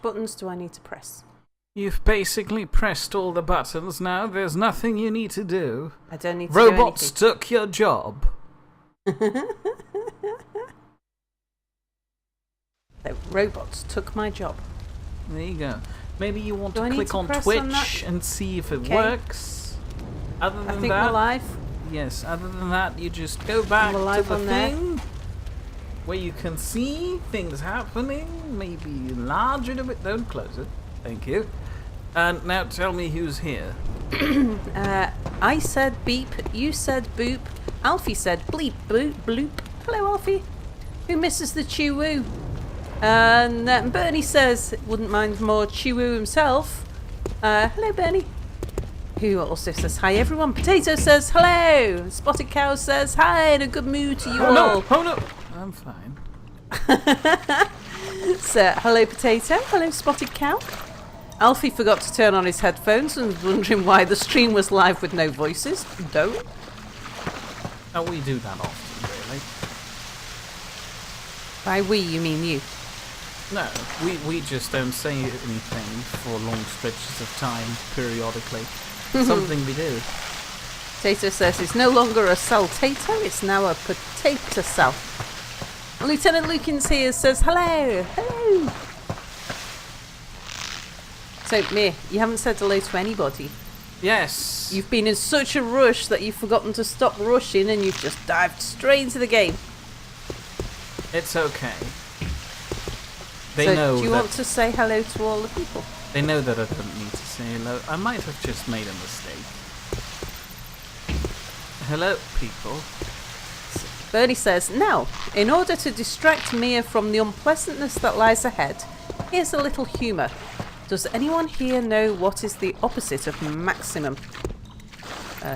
buttons do I need to press? You've basically pressed all the buttons now. There's nothing you need to do. I don't need to Robots do took your job. anything. The robots took my job. There you go. Maybe you want Do I to need click to on press Twitch on that? and see if it Okay. works. Other than I think that, we're live. yes. Other than that, you just go back We're to live the on there. thing where you can see things happening. Maybe enlarge it a bit. Don't close it. Thank you. And now tell me who's here. I said beep, you said boop, Alfie said bleep, bloop, bloop. Hello, Alfie. Who misses the chew-woo? And Bernie says, wouldn't mind more chew-woo himself. Hello, Bernie. Who also says hi, everyone. Potato says hello. Spotted Cow says hi, in a good mood to you all. No, oh no. I'm fine. So, hello, Potato. Hello, Spotted Cow. Alfie forgot to turn on his headphones and was wondering why the stream was live with no voices. Don't. Oh, we do that often, really. By we, you mean you. No, we just don't say anything for long stretches of time, periodically. Something we do. Potato says it's no longer a saltato, it's now a potato sal. Lieutenant Lukins here says hello. Hello. So, Mir, you haven't said hello to anybody. Yes. You've been in such a rush that you've forgotten to stop rushing and you've just dived straight into the game. It's okay. Do you want to say hello to all the people? They know that I don't need to say hello. I might have just made a mistake. Hello, people. Bernie says, now, in order to distract Mia from the unpleasantness that lies ahead, here's a little humour. Does anyone here know what is the opposite of maximum?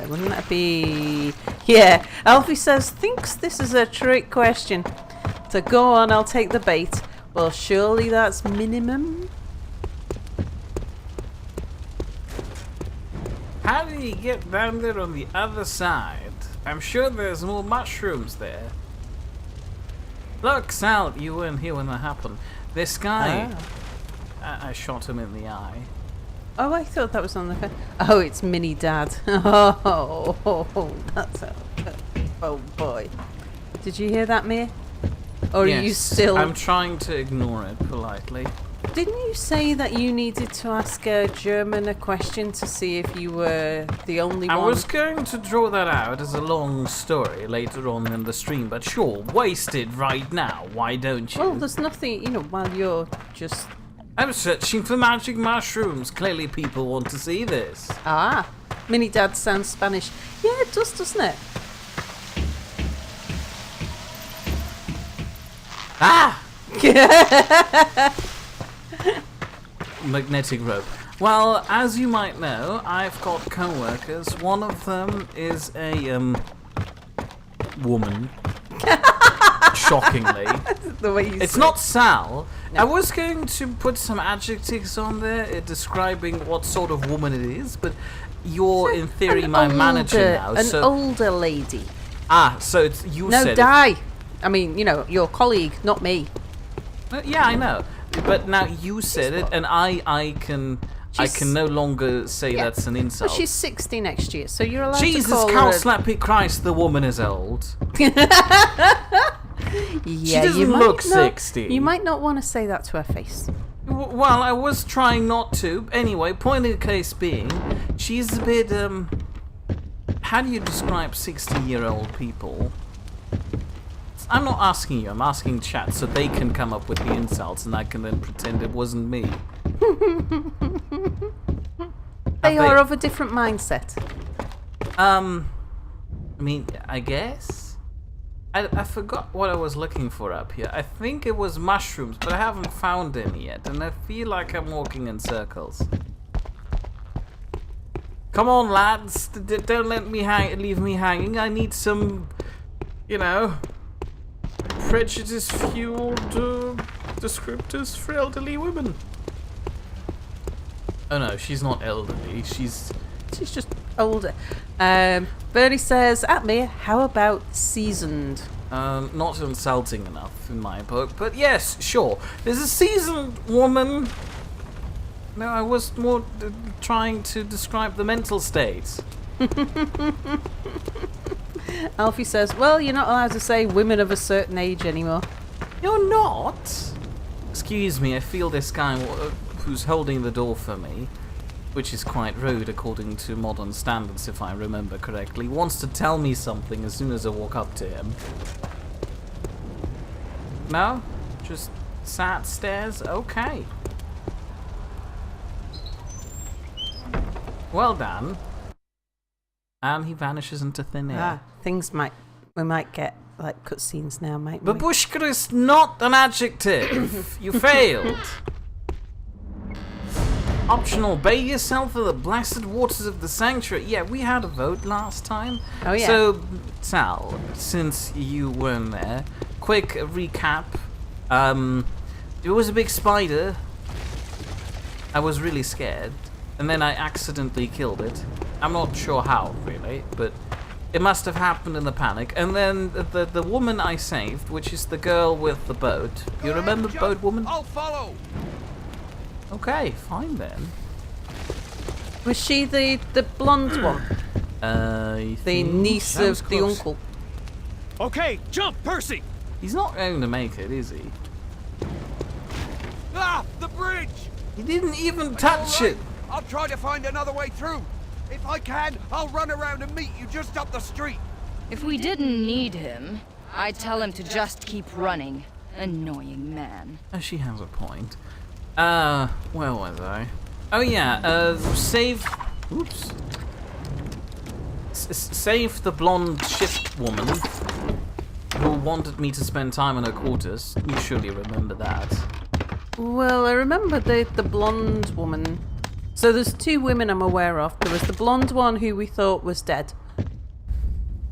Wouldn't that be... Yeah, Alfie says, thinks this is a trick question. So go on, I'll take the bait. Well, surely that's minimum? How do you get down there on the other side? I'm sure there's more mushrooms there. Look, Sal, you weren't here when that happened. This guy... I shot him in the eye. Oh, I thought that was on the phone. Oh, it's Mini Dad. Oh, that's a... Oh, boy. Did you hear that, Mia? Or yes, are you still... I'm trying to ignore it politely. Didn't you say that you needed to ask a German a question to see if you were the only one? I was going to draw that out as a long story later on in the stream, but sure, waste it right now. Why don't you? Well, there's nothing, while you're just... I'm searching for magic mushrooms. Clearly people want to see this. Ah, Mini Dad sounds Spanish. Yeah, it does, doesn't it? Ah! Magnetic rope. Well, as you might know, I've got co-workers. One of them is a woman. Shockingly. The way you It's say not Sal. No. I was going to put some adjectives on there describing what sort of woman it is, but you're in theory my manager now. An So older lady. so it's you No, said die. I mean, your colleague, not me. it. Yeah, I know. But now you said it, and I can no longer say Yeah. that's an Well, insult. she's 60 next year, so you're allowed Jesus, to call cow her... slappy Christ, the woman is old. Yeah, She doesn't you might look not- 60. You might not want to say that to her face. Well, I was trying not to. Anyway, point of the case being, she's a bit, how do you describe 60-year-old people? I'm not asking you, I'm asking chat, so they can come up with the insults and I can then pretend it wasn't me. They are of a different mindset. I mean, I guess? I forgot what I was looking for up here. I think it was mushrooms, but I haven't found any yet, and I feel like I'm walking in circles. Come on, lads, don't let me leave me hanging. I need some, prejudice-fueled descriptors for elderly women. Oh no, she's not elderly. She's just older. Bernie says, at me, how about seasoned? not insulting enough in my book, but yes, sure. There's a seasoned woman No, I was more trying to describe the mental state. Alfie says, well, you're not allowed to say women of a certain age anymore. You're not? Excuse me, I feel this guy who's holding the door for me, which is quite rude according to modern standards if I remember correctly, wants to tell me something as soon as I walk up to him. No? Just sad stares? Okay. Well done. And he vanishes into thin air. We might get like cutscenes now, mightn't we? Babushka is not an adjective. You failed. Optional, bathe yourself in the blessed waters of the sanctuary. Yeah, we had a vote last time. Oh yeah. So, Sal, since you weren't there, quick recap. There was a big spider. I was really scared. And then I accidentally killed it. I'm not sure how, really, but it must have happened in the panic. And then the woman I saved, which is the girl with the boat. You remember the boat woman? I'll follow. Okay, fine then. Was she the blonde one? The niece that was of the close. uncle. Okay, jump, Percy. He's not going to make it, is he? Ah, the bridge. He didn't even touch it. I'll try to find another way through. If I can, I'll run around and meet you just up the street. If we didn't need him, I'd tell him to just keep running. Annoying man. She has a point. Where was I? Oh yeah, save... Oops. Save the blonde ship woman who wanted me to spend time in her quarters. You surely remember that. Well, I remember the blonde woman. So there's two women I'm aware of. There was the blonde one who we thought was dead.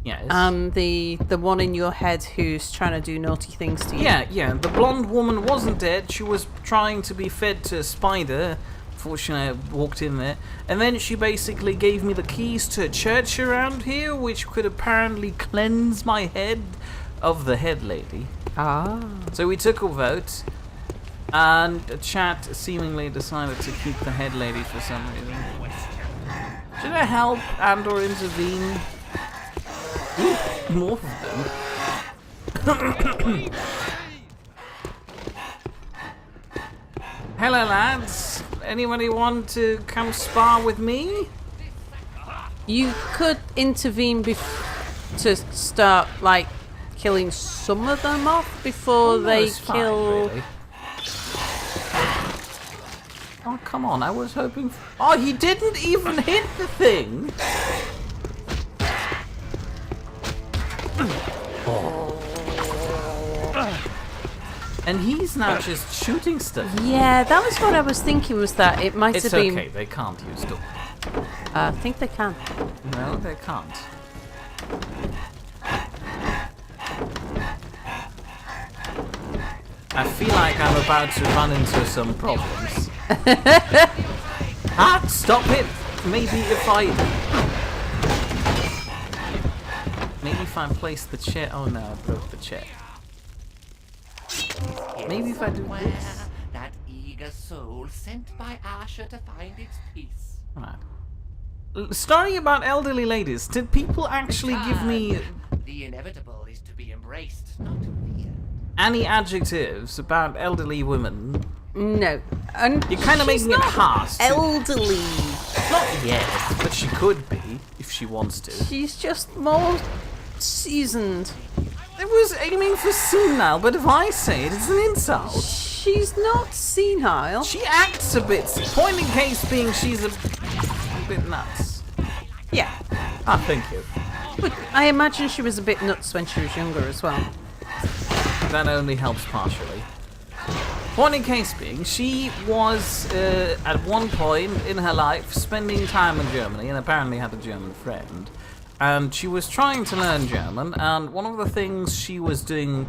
Yes. And the one in your head who's trying to do naughty things to you. Yeah. The blonde woman wasn't dead. She was trying to be fed to a spider. Fortunately, I walked in there. And then she basically gave me the keys to a church around here, which could apparently cleanse my head of the head lady. Ah. So we took a vote. And a chat seemingly decided to keep the head lady for some reason. Should I help and or intervene? Ooh, more of them. Hello lads. Anybody want to come spar with me? You could intervene to start, like, killing some of them off before they it's fine, kill... really. Oh, come on, I was hoping... Oh, he didn't even hit the thing! And he's now just shooting stuff. Yeah, that was what I was thinking, was that it might It's have been... okay, they can't use them. I think they can. No, they can't. I feel like I'm about to run into some problems. Stop it! Maybe if I place the chair... Oh no, I broke the chair. Maybe if I do this... That eager soul sent by Asher to find its peace. Right. Story about elderly ladies. Did people actually give me... The inevitable is to be embraced, not feared. any adjectives about elderly women? No. And You're kind of making it harsh. elderly. Not yet, but she could be if she wants to. She's just more seasoned. I was aiming for senile, but if I say it, it's an insult. She's not senile. She acts a bit. Point in case being she's a bit nuts. Yeah. Ah, thank you. But I imagine she was a bit nuts when she was younger as well. That only helps partially. Point in case being, she was at one point in her life spending time in Germany and apparently had a German friend. And she was trying to learn German, and one of the things she was doing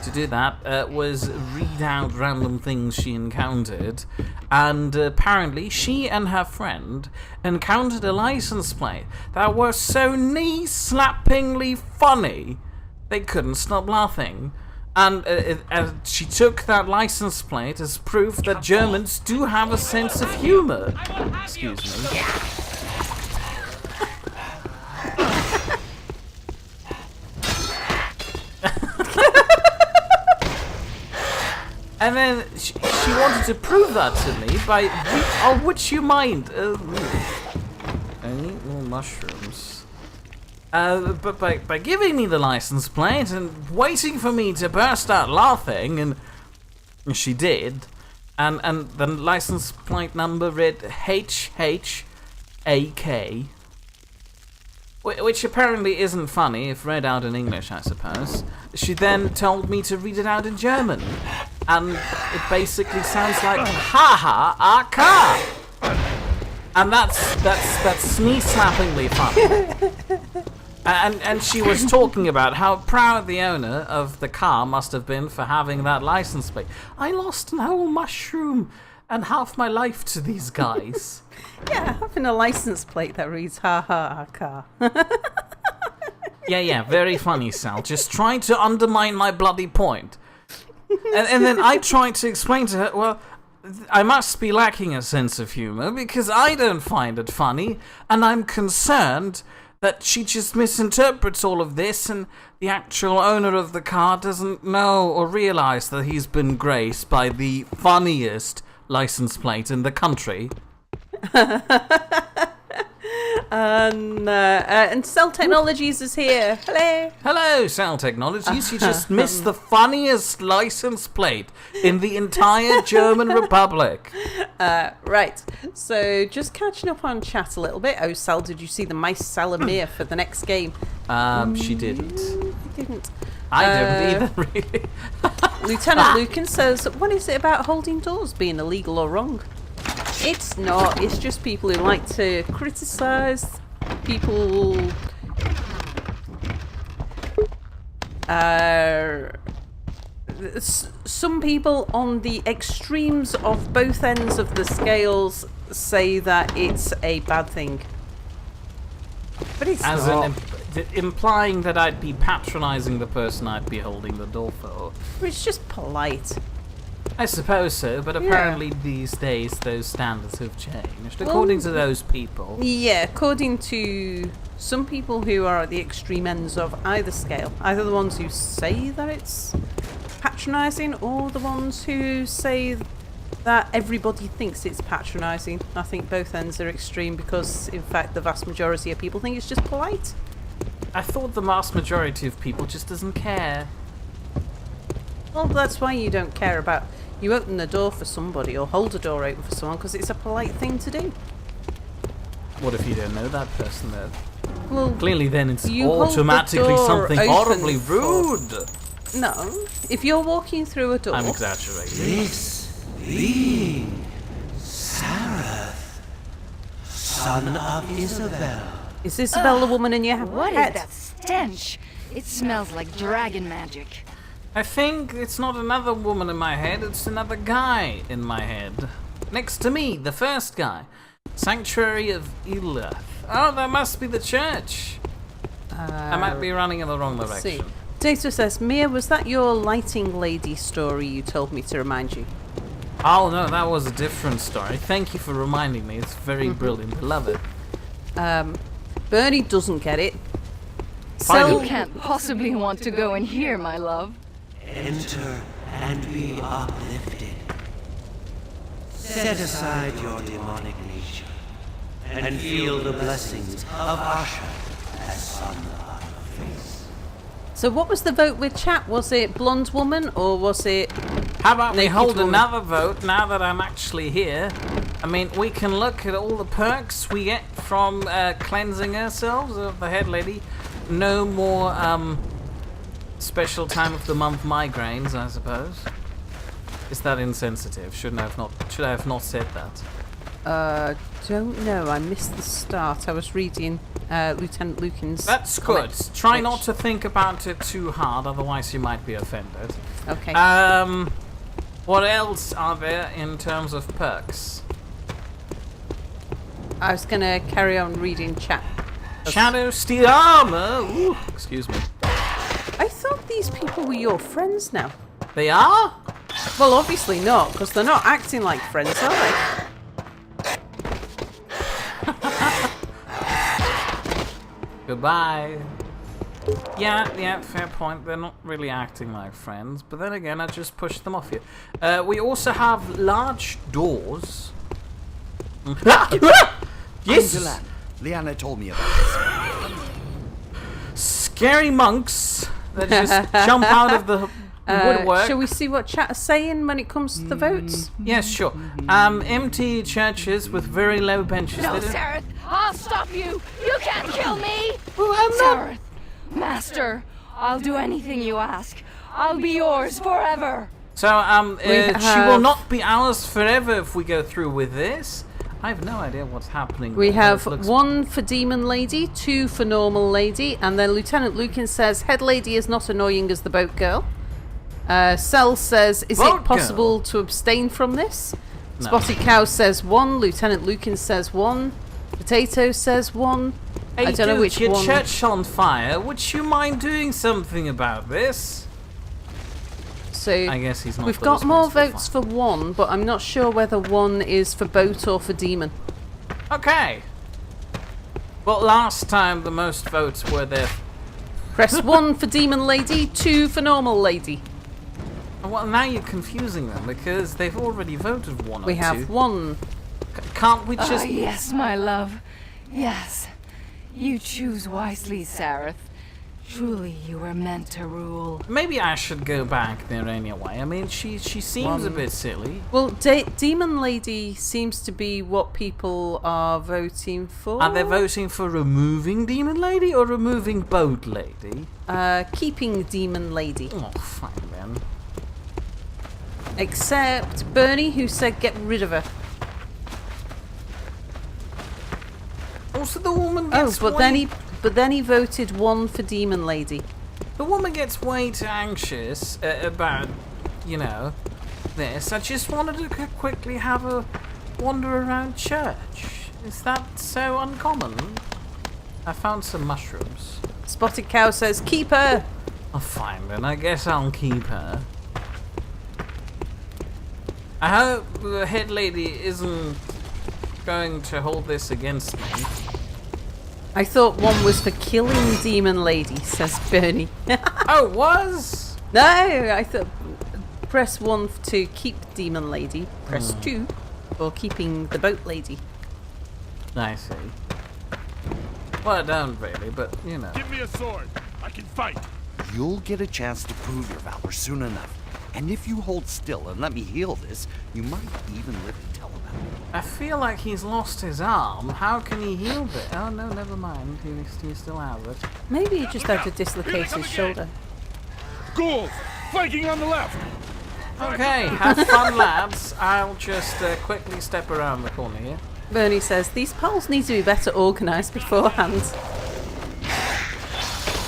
to do that was read out random things she encountered. And apparently she and her friend encountered a license plate that was so knee-slappingly funny they couldn't stop laughing. And she took that license plate as proof that Germans do have a sense of humor. Excuse me. And then she wanted to prove that to me by, oh, would you mind? I need more mushrooms. But by giving me the license plate and waiting for me to burst out laughing, and she did, and the license plate number read HHAK, which apparently isn't funny if read out in English, I suppose. She then told me to read it out in German, and it basically sounds like "Ha ha AK," and that's sneeze-slappingly funny. And she was talking about how proud the owner of the car must have been for having that license plate. I lost an whole mushroom and half my life to these guys. Yeah, having a license plate that reads "Ha ha car." Yeah, very funny, Sal. Just trying to undermine my bloody point. And then I tried to explain to her, well, I must be lacking a sense of humor because I don't find it funny, and I'm concerned that she just misinterprets all of this and the actual owner of the car doesn't know or realize that he's been graced by the funniest license plate in the country. And Cell Technologies is here. Hello. Hello, Cell Technologies. You just missed the funniest license plate in the entire German Republic. Right. So, just catching up on chat a little bit. Oh, Cell, did you see the mice Salamir for the next game? She didn't. I didn't. I didn't either, really. Lieutenant Lucan says, what is it about holding doors being illegal or wrong? It's not. It's just people who like to criticise people. Some people on the extremes of both ends of the scales say that it's a bad thing. But it's not. Implying that I'd be patronising the person I'd be holding the door for. It's just polite. I suppose so, but apparently these days those standards have changed, according to those people. Yeah, according to some people who are at the extreme ends of either scale. Either the ones who say that it's patronising, or the ones who say that everybody thinks it's patronising. I think both ends are extreme because, in fact, the vast majority of people think it's just polite. I thought the vast majority of people just doesn't care. Well, that's why you don't care about... You open the door for somebody or hold a door open for someone because it's a polite thing to do. What if you don't know that person, though? Well, clearly then it's you automatically hold the door something open horribly for- rude. No. If you're walking through a door... I'm exaggerating. This be Sareth, son of Isabel. Is Isabel the woman in your What head? is that stench? It smells like dragon magic. I think it's not another woman in my head, it's another guy in my head. Next to me, the first guy. Sanctuary of Ilath. Oh, that must be the church. I might be running in the wrong Let's see. direction. Data says, Mia, was that your lighting lady story you told me to remind you? Oh no, that was a different story. Thank you for reminding me. It's very brilliant. I love it. Bernie doesn't get it. You can't possibly want to go in here, my love. Enter and be uplifted. Set aside your demonic nature and feel the blessings of Asha as sun upon your face. So what was the vote with chat? Was it blonde woman or was it... How about we Naked hold woman. another vote now that I'm actually here? I mean, we can look at all the perks we get from cleansing ourselves of the head lady. No more special time of the month migraines, I suppose. Is that insensitive? Should I have not said that? Don't know. I missed the start. I was reading Lieutenant Lucan's... That's good. comments, Try which- not to think about it too hard, otherwise you might be offended. Okay. What else are there in terms of perks? I was going to carry on reading chat. Shadow Steel Armor! Ooh, excuse me. I thought the these people were your friends now? They are? Well, obviously not, because they're not acting like friends, are they? Goodbye. Yeah, fair point. They're not really acting like friends, but then again, I just pushed them off you. We also have large doors. Yes! Delan, Liana told me about this. Scary monks that just jump out of the woodwork. Shall we see what chat is saying when it comes to the votes? Yes, sure. Empty churches with very low benches. No, They don't- Sareth, I'll stop you! You can't kill me! Well, I'm not. Sareth, Master, I'll do anything you ask. I'll be yours forever! So, she will not be ours forever if we go through with this. I have no idea what's happening. We there, have but it looks- 1 for Demon Lady, 2 for Normal Lady, and then Lieutenant Lucan says Head Lady is not annoying as the boat girl. Cell says, is Boat it possible to abstain from this? No. Spotted Cow says 1, Lieutenant Lucan says 1, Potato says 1. Hey, I don't know dude, which your one. church on fire. Would you mind doing something about this? So I guess he's not. we've the got more responsible votes for 1, but I'm not sure whether 1 is for boat or for demon. Okay. Well, last time the most votes were there. Press 1 for Demon Lady, 2 for Normal Lady. Well, now you're confusing them because they've already voted 1 We or 2. have 1. Can't we Oh, just? yes, my love. Yes. You choose wisely, Sareth. Truly, you were meant to rule. Maybe I should go back there anyway. I mean, she seems a bit silly. Well, Demon Lady seems to be what people are voting for. Are they voting for removing Demon Lady or removing Boat Lady? Keeping Demon Lady. Oh, fine then. Except Bernie, who said get rid of her. Also, the woman Oh, gets but then he voted 1 for Demon Lady. The woman gets way too anxious about, this. I just wanted to quickly have a wander around church. Is that so uncommon? I found some mushrooms. Spotted Cow says keep her. Oh, fine then. I guess I'll keep her. I hope the head lady isn't going to hold this against me. I thought 1 was for killing Demon Lady, says Bernie. Oh, it was? No, I thought press 1 to keep Demon Lady. Press 2 for keeping the Boat Lady. I see. Well, I don't really, but, Give me a sword. I can fight. You'll get a chance to prove your valor soon enough. And if you hold still and let me heal this, you might even live to tell about it. I feel like he's lost his arm. How can he heal it? Oh, no, never mind. He still has it. Maybe he just had to dislocate his shoulder. Ghouls! Flanking on the left! Okay, have fun, lads. I'll just quickly step around the corner here. Bernie says these polls need to be better organised beforehand.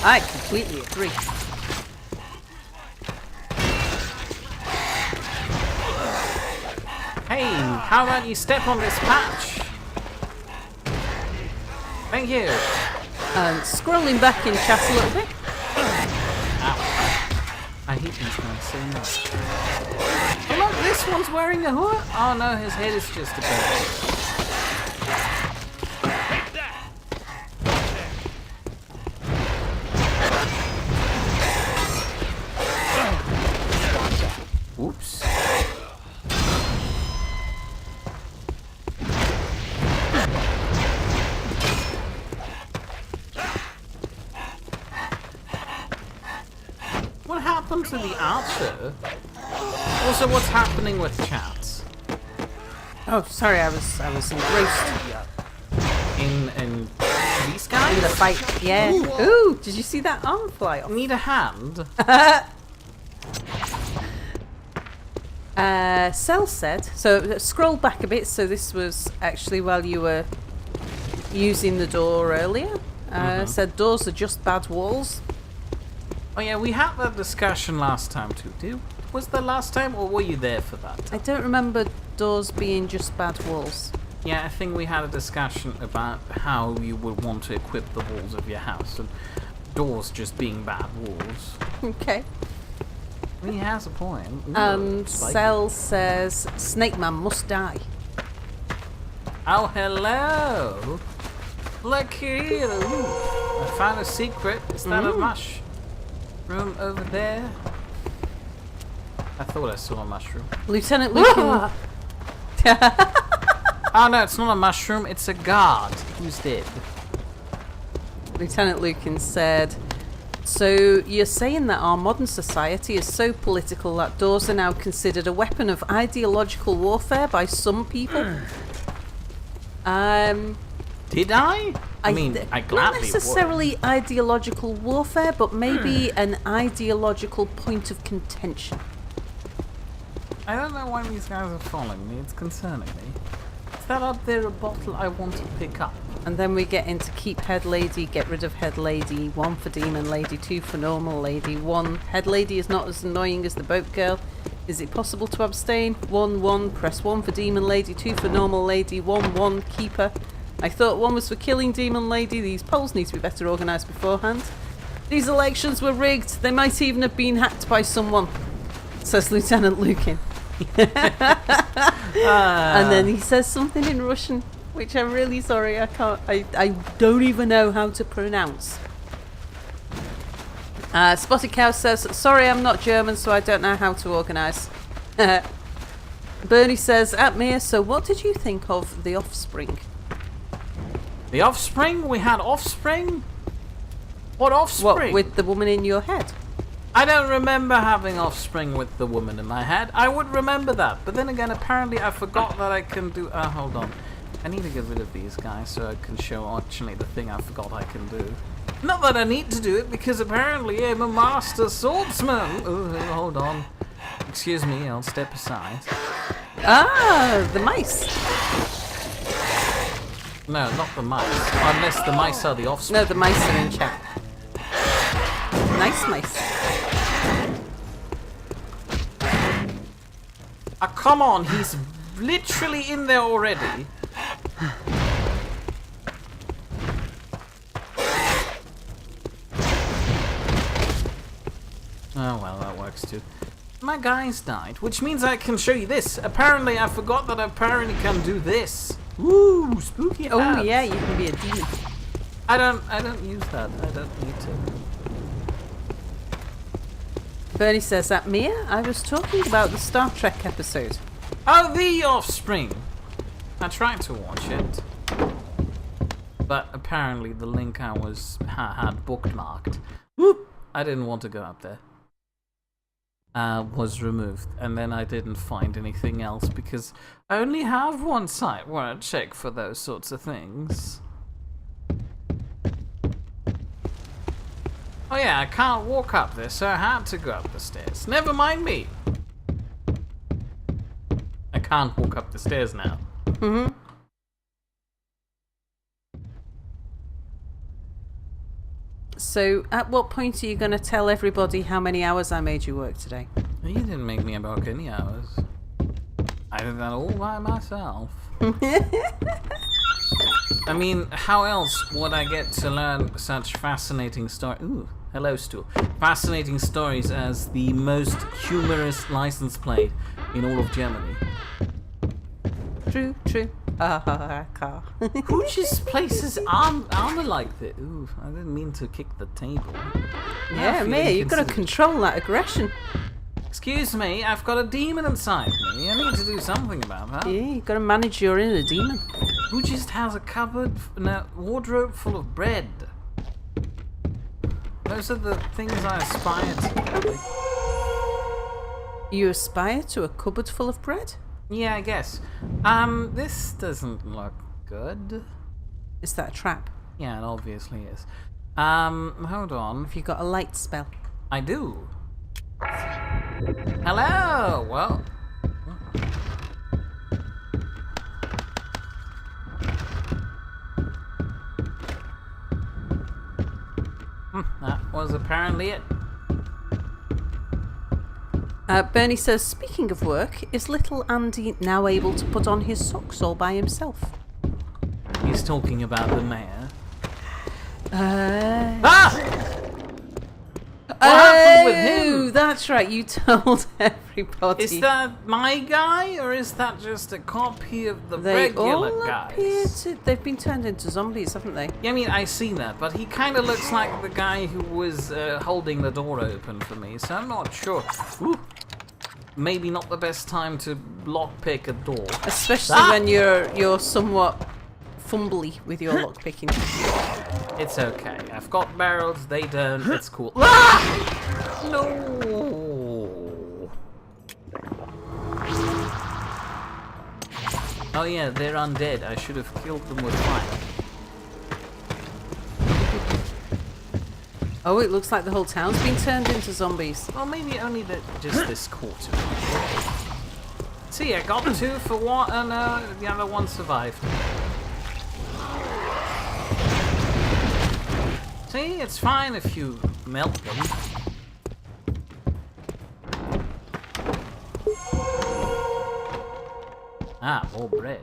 I completely agree. Hey, how about you step on this patch? Thank you. And scrolling back in chat a little bit. I hate these guys so much. Oh look, this one's wearing a hood. Oh no, his head is just a bit. Oops. What happened to the archer? Also, what's happening with chats? Oh, sorry, I was engrossed In these guys? in the fight. Yeah. Ooh, did you see that arm fly off? Need a hand? Cell said, so scroll back a bit, so this was actually while you were using the door earlier. Said doors are just bad walls. Oh yeah, we had that discussion last time too. Was the last time, or were you there for that? I don't remember doors being just bad walls. Yeah, I think we had a discussion about how you would want to equip the walls of your house. And doors just being bad walls. Okay. He has a point. Ooh, And spiky. Cell says Snake Man must die. Oh, hello! Look here! Ooh, I found a secret. Is that a mushroom over there? I thought I saw a mushroom. Lieutenant Lucan. Oh no, it's not a mushroom, it's a guard. Who's dead? Lieutenant Lucan said, so you're saying that our modern society is so political that doors are now considered a weapon of ideological warfare by some people? Did I? I mean, I gladly not necessarily ideological warfare, but maybe an ideological point of contention. I don't know why these guys are following me. It's concerning me. Is that up there a bottle I want to pick up? And then we get into keep head lady, get rid of head lady, 1 for demon lady, 2 for normal lady, 1 head lady is not as annoying as the boat girl. Is it possible to abstain? 1 1, press 1 for demon lady, 2 for normal lady, 1 1 keeper. I thought 1 was for killing demon lady. These polls need to be better organised beforehand. These elections were rigged. They might even have been hacked by someone, says Lieutenant Lukin. And then he says something in Russian, which I'm really sorry, I don't even know how to pronounce. Spotted Cow says, sorry, I'm not German, so I don't know how to organise. Bernie says, at Mia, so what did you think of The Offspring? The offspring? We had offspring? What offspring? What, with the woman in your head? I don't remember having offspring with the woman in my head. I would remember that, but then again, apparently I forgot that I can do... hold on. I need to get rid of these guys so I can show actually the thing I forgot I can do. Not that I need to do it, because apparently I'm a master swordsman. Ooh, hold on. Excuse me, I'll step aside. Ah, the mice. No, not the mice. Unless the mice are the offspring. No, the mice are in chat. Nice mice. Ah, come on, he's literally in there already. Oh well, that works too. My guys died, which means I can show you this. Apparently, I forgot that I apparently can do this. Ooh, spooky hats. Oh yeah, you can be a demon. I don't use that. I don't need to. Bernie says that Mia, I was talking about the Star Trek episode. Oh, The Offspring. I tried to watch it, but apparently the link I had bookmarked. Whoop! I didn't want to go up there. Was removed, and then I didn't find anything else because I only have one site where I check for those sorts of things. Oh yeah, I can't walk up there, so I had to go up the stairs. Never mind me. I can't walk up the stairs now. Mm-hmm. So, at what point are you going to tell everybody how many hours I made you work today? You didn't make me work any hours. I did that all by myself. I mean, how else would I get to learn such fascinating stories? Ooh, hello, Stu. Fascinating stories as the most humorous license plate in all of Germany. True, true. Car. Who just places armor like this? Ooh, I didn't mean to kick the table. Yeah, Mia, you've got to control that aggression. Excuse me, I've got a demon inside me. I need to do something about that. Yeah, you've got to manage your inner demon. Who just has a cupboard, no, wardrobe full of bread? Those are the things I aspire to. You aspire to a cupboard full of bread? Yeah, I guess. This doesn't look good. Is that a trap? Yeah, it obviously is. Hold on. Have you got a light spell? I do. Hello! Well... that was apparently it. Bernie says, speaking of work, is little Andy now able to put on his socks all by himself? He's talking about the mayor. Ah! happened with him? That's right. You told everybody. Is that my guy, or is that just a copy of the They regular all guys? appear to. They've been turned into zombies, haven't they? Yeah, I mean, I seen that, but he kind of looks like the guy who was holding the door open for me, so I'm not sure. Ooh. Maybe not the best time to lockpick a door. Especially when you're somewhat fumbly with your lockpicking. It's okay. I've got barrels, they don't. It's cool. Ah! No. Oh yeah, they're undead. I should have killed them with fire. Oh, it looks like the whole town's been turned into zombies. Well, maybe only just this quarter. See, I got 2 for one, and the other one survived. See, it's fine if you melt them. Ah, more bread.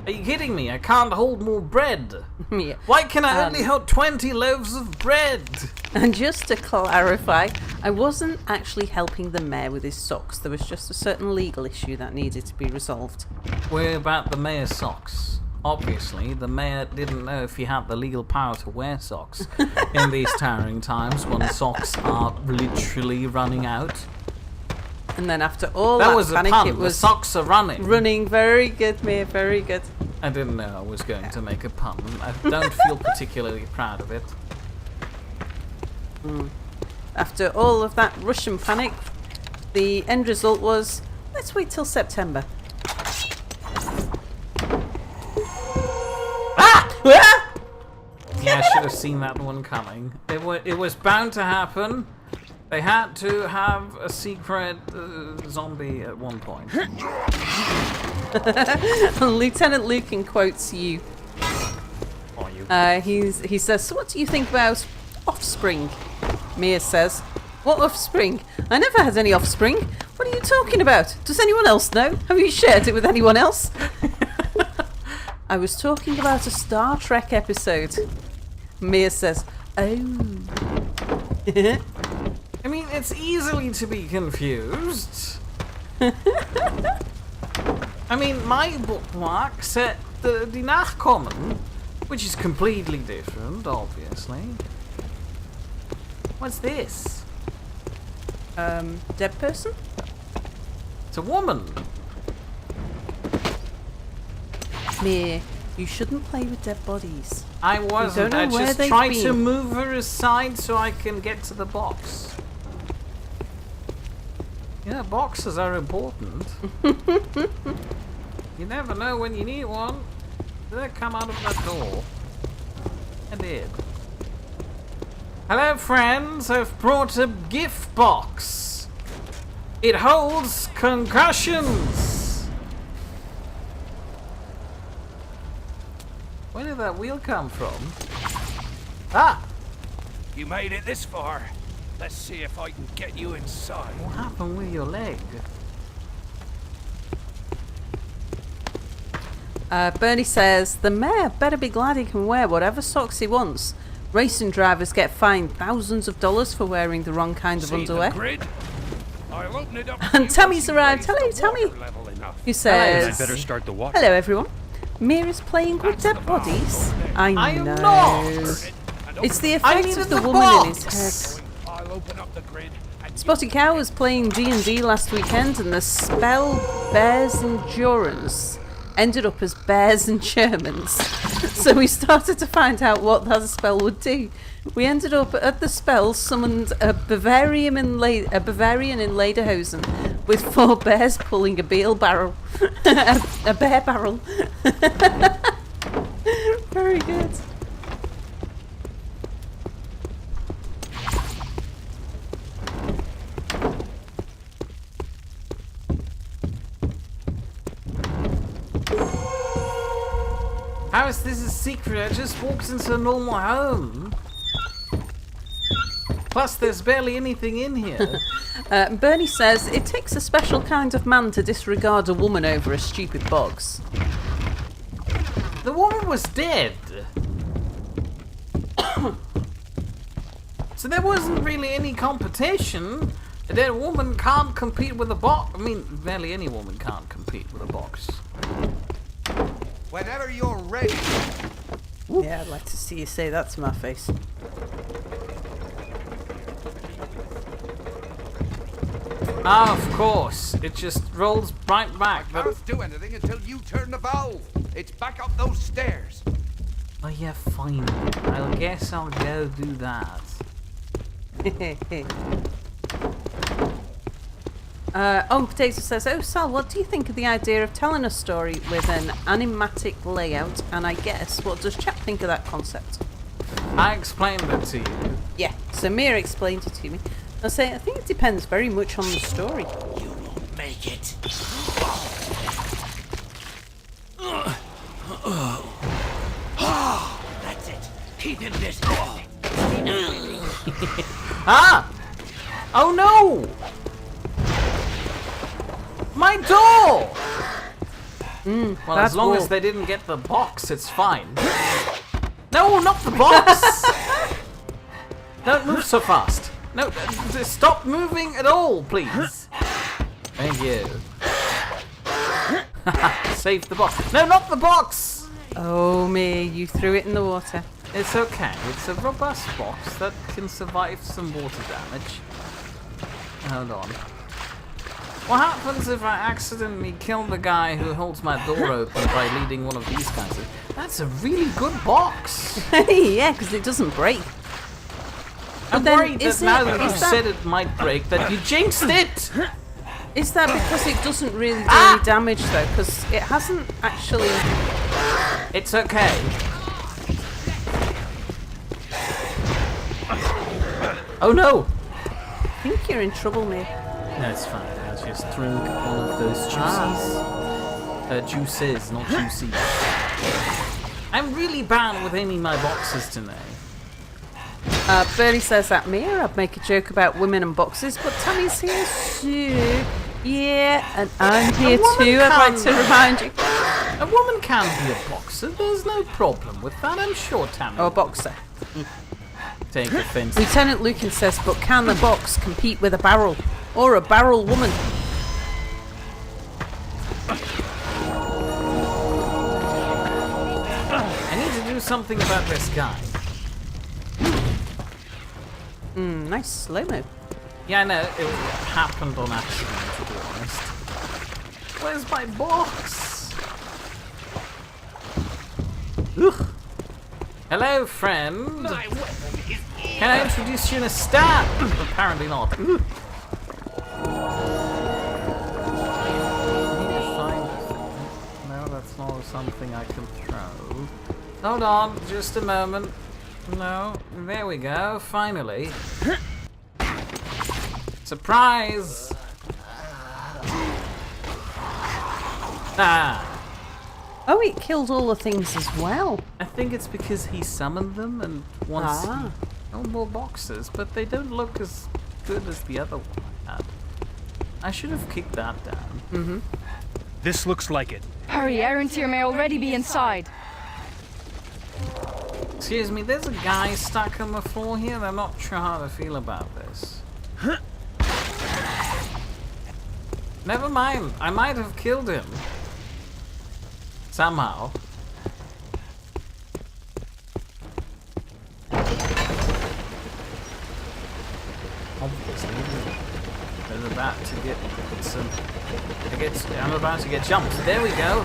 Are you kidding me? I can't hold more bread. Yeah. Why can I only hold 20 loaves of bread? And just to clarify, I wasn't actually helping the mayor with his socks. There was just a certain legal issue that needed to be resolved. We're about the mayor's socks. Obviously, the mayor didn't know if he had the legal power to wear socks in these tiring times when socks are literally running out. And then after all That that was a panic, pun. it was The socks are running. running. Very good, Mayor. Very good. I didn't know I was going to make a pun. I don't feel particularly proud of it. After all of that Russian panic, the end result was, let's wait till September. Yeah, I should have seen that one coming. It was bound to happen. They had to have a secret zombie at one point. Lieutenant Lucan quotes you. Oh, you. He says, so what do you think about offspring? Mia says, what offspring? I never had any offspring. What are you talking about? Does anyone else know? Have you shared it with anyone else? I was talking about a Star Trek episode. Mia says, oh. I mean, it's easily to be confused. I mean, my bookmark said the Die Nachkommen, which is completely different, obviously. What's this? Dead person? It's a woman. Mia, you shouldn't play with dead bodies. I wasn't. I know where just they've tried to been. move her aside so I can get to the box. Yeah, boxes are important. You never know when you need one. Did I come out of that door? I did. Hello, friends. I've brought a gift box. It holds concussions. Where did that wheel come from? Ah! You made it this far. Let's see if I can get you inside. What happened with your leg? Bernie says, the mayor better be glad he can wear whatever socks he wants. Racing drivers get fined thousands of dollars for wearing the wrong kind of See underwear. the grid? I'll open it up And to you Tammy's once you arrived. raise Hello, the Tammy. water level enough. Who says, I'd better Start the water. hello everyone. Mira's playing with That's dead the bomb bodies. over there. I I am know. not. It's the I effect needed of the the woman in his box. head. I'll open up the grid. And Spotty Cow was playing D&D last weekend and the spell Bears Endurance ended up as Bears and Germans. So we started to find out what that spell would do. We ended up at the spell summoned a Bavarian in Lederhosen with 4 bears pulling a beer barrel. a bear barrel. Very good. How is this a secret? I just walked into a normal home. Plus, there's barely anything in here. Bernie says, it takes a special kind of man to disregard a woman over a stupid box. The woman was dead. So there wasn't really any competition. That woman can't compete with a box. I mean, barely any woman can't compete with a box. Whenever you're ready. Yeah, I'd like to see you say that to my face. Ah, of course. It just rolls right back. I can't do anything until you turn the valve. It's back up those stairs. Oh yeah, fine. I guess I'll go do that. Potato says, "Oh, Sal, what do you think of the idea of telling a story with an animatic layout? And I guess, what does Chap think of that concept?" I explained it to you. Yeah, so Mia explained it to me. I say, I think it depends very much on the story. You won't make it. That's it. Keep him busy. Ah! Oh no! My door! Well, as long as they didn't get the box, it's fine. No, not the box! Don't move so fast. No, stop moving at all, please. Thank you. Save the box. No, not the box! Oh, Mia, you threw it in the water. It's okay. It's a robust box that can survive some water damage. Hold on. What happens if I accidentally kill the guy who holds my door open by leading one of these guys? That's a really good box. Yeah, because it doesn't break. I'm then worried that is now it- that you is that- said it might break, that you jinxed it! Is that because it doesn't really do any damage, though? Because it hasn't actually... It's okay. Oh no! I think you're in trouble, Mia. No, it's fine. I'll just drink all of those juices. Juices, not juices. I'm really bad with aiming my boxes today. Bertie says that, Mia, I'd make a joke about women and boxes, but Tammy's here too. Yeah, and I'm here too, I'd like to remind you. A woman can be a boxer. There's no problem with that, I'm sure, Tammy. Or a boxer. Take offense. Lieutenant Lucan says, but can the box compete with a barrel? Or a barrel woman? I need to do something about this guy. Nice slow-mo. Yeah, I know, it happened on accident, to be honest. Where's my box? Ugh. Hello, friend. Can I introduce you in a stab? Apparently not. Ugh. No, that's not something I can throw. Hold on, just a moment. No, there we go, finally. Surprise! Ah! Oh, it killed all the things as well. I think it's because he summoned them and wants no more boxes, but they don't look as good as the other one I had. I should have kicked that down. This looks like it. Hurry, Errantier may already be inside. Excuse me, there's a guy stuck on the floor here and I'm not sure how to feel about this. Never mind, I might have killed him. Somehow. Obviously, they're about to get some... I'm about to get jumped. There we go.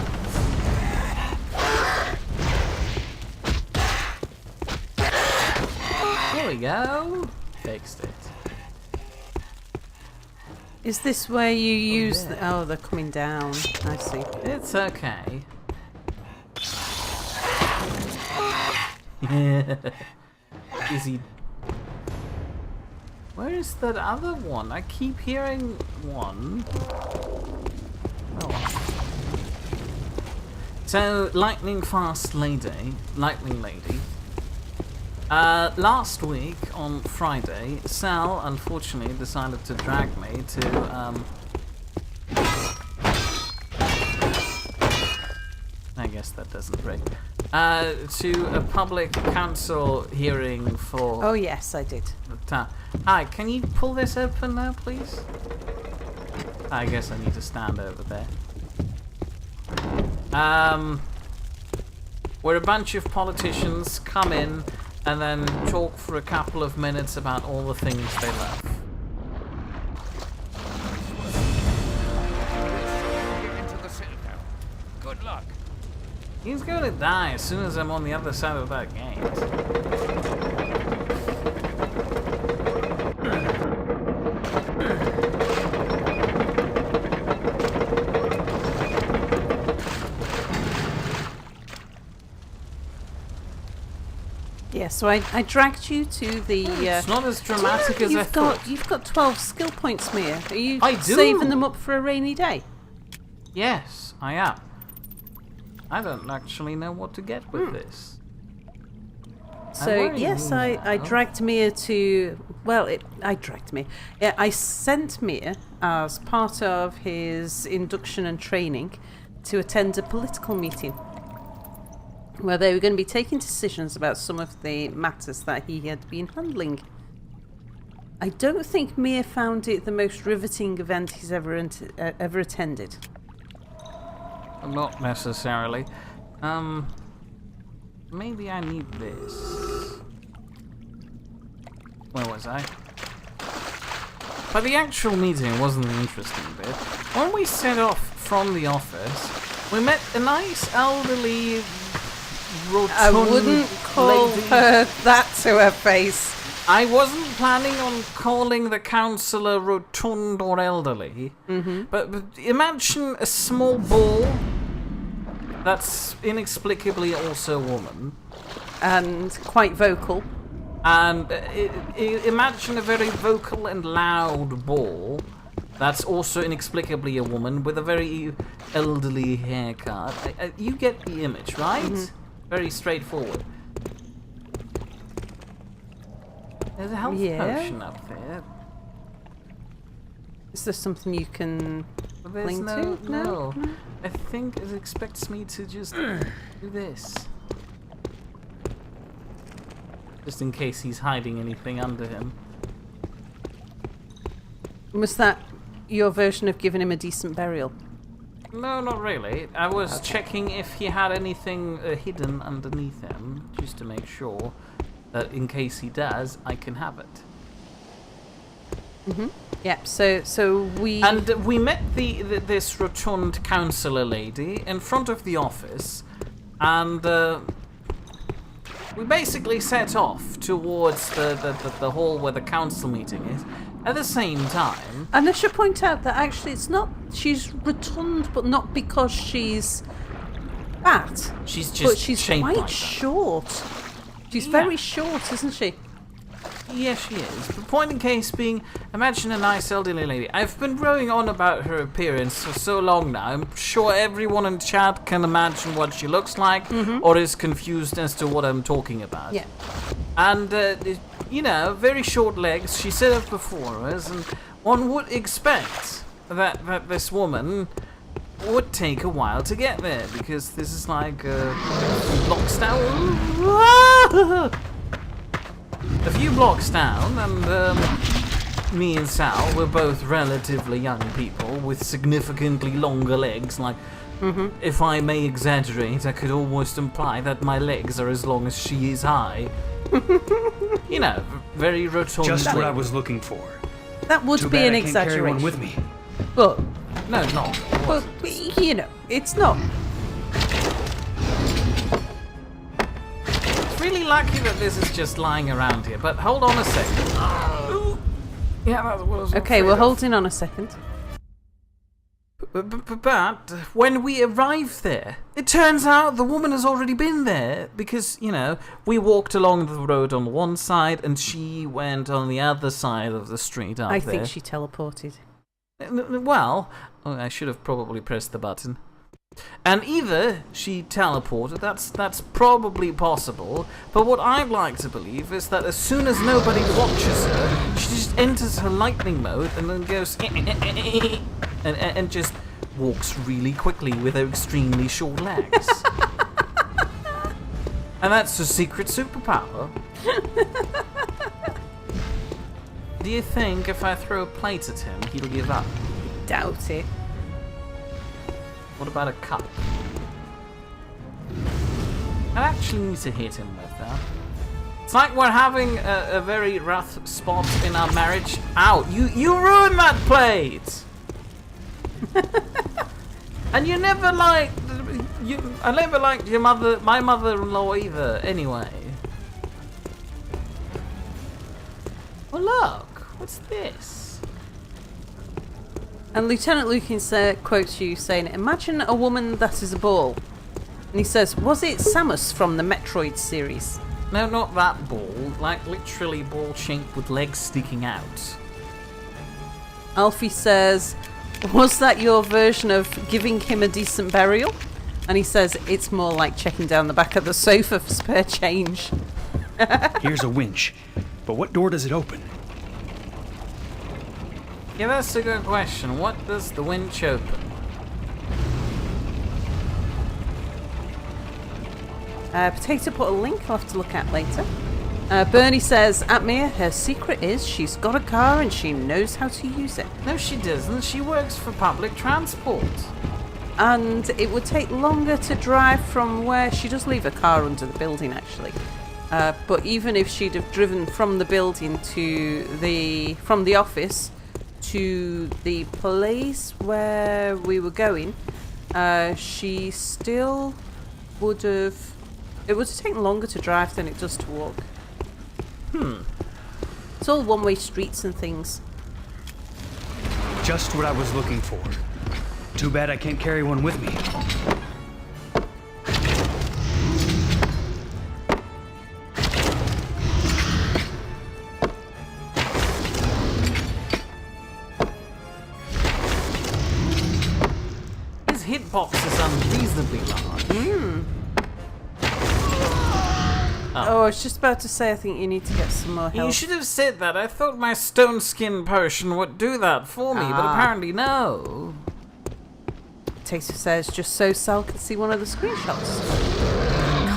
There we go. Fixed it. Is this where you use the... Oh, they're coming down. I see. It's okay. Is he... Where is that other one? I keep hearing one. Oh. So, Lightning Lady. Last week on Friday, Sal unfortunately decided to drag me to I guess that doesn't ring. To a public council hearing for... Oh, yes, I did. Hi, can you pull this open now, please? I guess I need to stand over there. Where a bunch of politicians come in and then talk for a couple of minutes about all the things they love. Into the citadel. Good luck. He's gonna die as soon as I'm on the other side of that gate. Yeah, so I dragged you to the... It's not as dramatic as I thought. You've got 12 skill points, Mia. Are you I do. saving them up for a rainy day? Yes, I am. I don't actually know what to get with this. So, yes, I dragged Mia to... Well, I dragged Mia. Yeah, I sent Mia as part of his induction and training to attend a political meeting where they were going to be taking decisions about some of the matters that he had been handling. I don't think Mia found it the most riveting event he's ever attended. Not necessarily. Maybe I need this. Where was I? But the actual meeting wasn't the interesting bit. When we set off from the office, we met a nice elderly rotund I wouldn't call lady. her that to her face. I wasn't planning on calling the councillor rotund or elderly, but imagine a small ball that's inexplicably also a woman. And quite vocal. And imagine a very vocal and loud ball that's also inexplicably a woman with a very elderly haircut. You get the image, right? Very straightforward. There's a health potion up there. Is there something you can But there's cling no, to? no. I think it expects me to just do this. Just in case he's hiding anything under him. Was that your version of giving him a decent burial? No, not really. I was checking if he had anything hidden underneath him, just to make sure that in case he does, I can have it. Yeah, so we... And we met this rotund councillor lady in front of the office, and we basically set off towards the hall where the council meeting is. At the same time... And I should point out that actually it's not... She's rotund, but not because she's fat. She's just but she's shaped quite like that. short. She's Yeah. very short, isn't she? Yes, she is. The point in case being, imagine a nice elderly lady. I've been going on about her appearance for so long now. I'm sure everyone in chat can imagine what she looks like, or is confused as to what I'm talking about. Yeah. And, you know, very short legs. She set up before us, and one would expect that this woman would take a while to get there, because this is like a blocks down. A few blocks down, and me and Sal were both relatively young people with significantly longer legs. Like, if I may exaggerate, I could almost imply that my legs are as long as she is high. You know, very rotund. Just what I legs. was looking for. That would Too be bad an I can't carry exaggeration. one with me. But, No, not. you know, it's not. Really lucky that this is just lying around here, but hold on a second. Yeah, that was Okay, we're holding on a second. But when we arrived there, it turns out the woman has already been there because, you know, we walked along the road on one side and she went on the other side of the street up I there. think she teleported. Well, I should have probably pressed the button. And either she teleported, that's probably possible, but what I'd like to believe is that as soon as nobody watches her, she just enters her lightning mode and then goes and just walks really quickly with her extremely short legs. And that's her secret superpower. Do you think if I throw a plate at him, he'll give up? Doubt it. What about a cup? I actually need to hit him with that. It's like we're having a very rough spot in our marriage. Ow! You ruined that plate! And you never liked... I never liked my mother-in-law either, anyway. Well, look. What's this? And Lieutenant Lukins quotes you saying, "Imagine a woman that is a ball." And he says, "Was it Samus from the Metroid series?" No, not that ball. Like, literally ball-shaped with legs sticking out. Alfie says, "Was that your version of giving him a decent burial?" And he says, "It's more like checking down the back of the sofa for spare change." Here's a winch. But what door does it open? Yeah, that's a good question. What does the winch open? Potato put a link I'll have to look at later. Bernie says, "Atmir, her secret is she's got a car and she knows how to use it. No, she doesn't. She works for public transport. And it would take longer to drive from where she does leave a car under the building, actually. But even if she'd have driven from the building from the office to the place where we were going, she still would have... It would have taken longer to drive than it does to walk. It's all one-way streets and things. Just what I was looking for. Too bad I can't carry one with me. His hitbox is unreasonably large. Oh, I was just about to say I think you need to get some more help. You should have said that. I thought my stone skin potion would do that for me, but apparently no. Potato says, "Just so Sal can see one of the screenshots."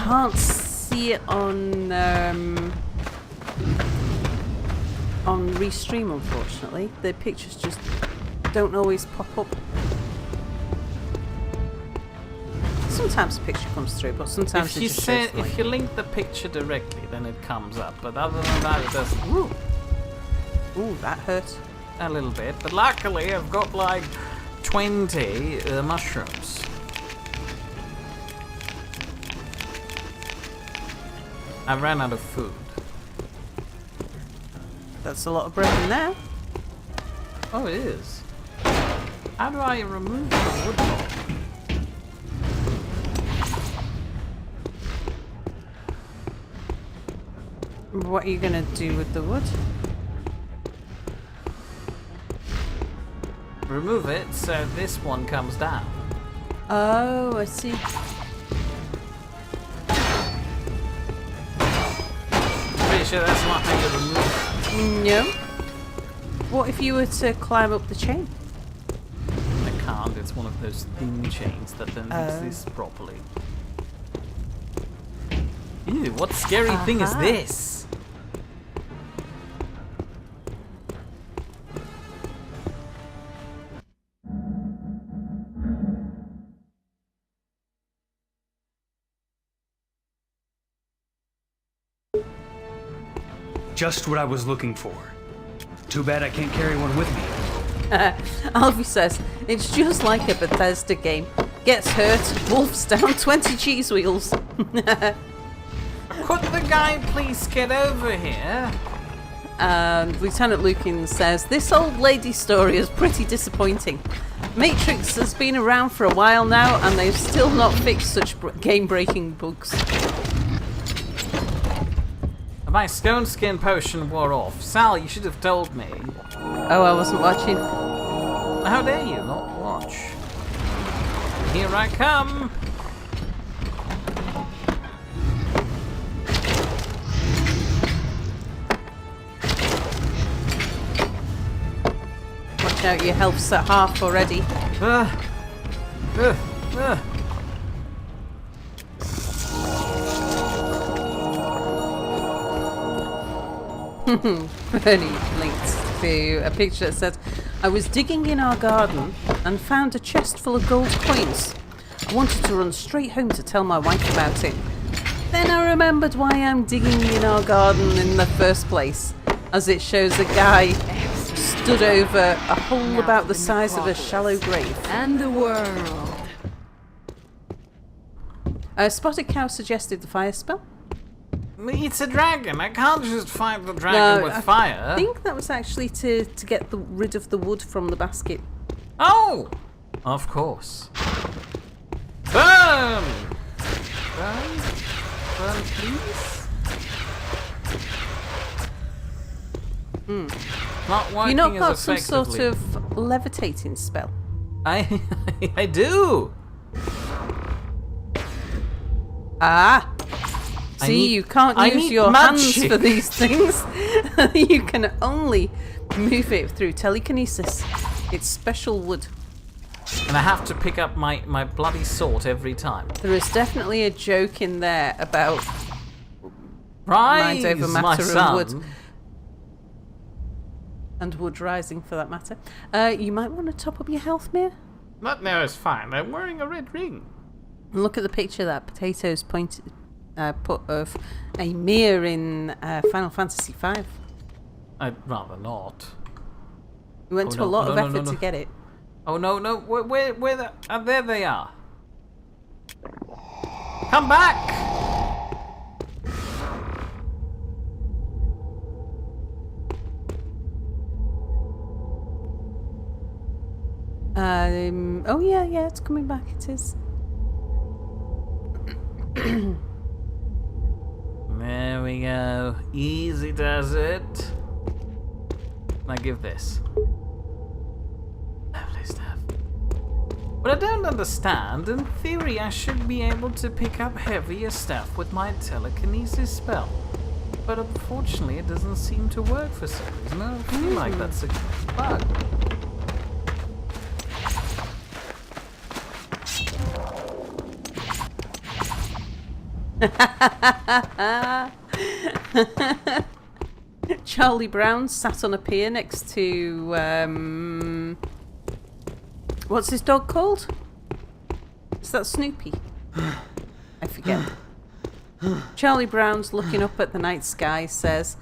Can't see it on Restream, unfortunately. The pictures just don't always pop up. Sometimes the picture comes through, but sometimes it just shows the link. If you link the picture directly, then it comes up. But other than that, it doesn't. Ooh, that hurt. A little bit. But luckily, I've got like 20 mushrooms. I ran out of food. That's a lot of bread in there. Oh, it is. How do I remove the wood block? What are you going to do with the wood? Remove it so this one comes down. Oh, I see. Pretty sure that's not how you remove it. No. What if you were to climb up the chain? I can't. It's one of those thin chains that don't exist properly. Ew, what scary thing is this? Just what I was looking for. Too bad I can't carry one with me. Alfie says, "It's just like a Bethesda game. Gets hurt, wolfs down 20 cheese wheels." Could the guy please get over here? Lieutenant Lukin says, "This old lady story is pretty disappointing. Matrix has been around for a while now and they've still not fixed such game-breaking bugs." My stone skin potion wore off. Sal, you should have told me. Oh, I wasn't watching. How dare you not watch? Here I come. Watch out, your health's at half already. Bernie linked to a picture that said, I was digging in our garden and found a chest full of gold coins. I wanted to run straight home to tell my wife about it. Then I remembered why I'm digging in our garden in the first place, as it shows a guy stood over a hole about the size of a shallow grave. And the world. Spotted Cow suggested the fire spell. It's a dragon. I can't just fight the dragon with fire. I think that was actually to get rid of the wood from the basket. Oh! Of course. Burn! Burn? Burn, please? Not working You not as got some effectively. sort of levitating spell? I do! Ah! See, you can't use your hands for these things. You can only move it through telekinesis. It's special wood. And I have to pick up my bloody sword every time. There is definitely a joke in there about Rise, mind over my matter and son. wood. And wood rising, for that matter. You might want to top up your health, Mir. Not now, it's fine. I'm wearing a red ring. And look at the picture that Potatoes put of a Mir in Final Fantasy V. I'd rather not. We went to a lot of effort to get it. Oh no, where the... there they are. Come back! Oh yeah, it's coming back, it is. There we go. Easy does it. Now give this. Lovely stuff. What I don't understand, in theory I should be able to pick up heavier stuff with my telekinesis spell. But unfortunately it doesn't seem to work for some reason. I feel like that's a bug. Charlie Brown sat on a pier next to what's his dog called? Is that Snoopy? I forget. Charlie Brown's looking up at the night sky, says,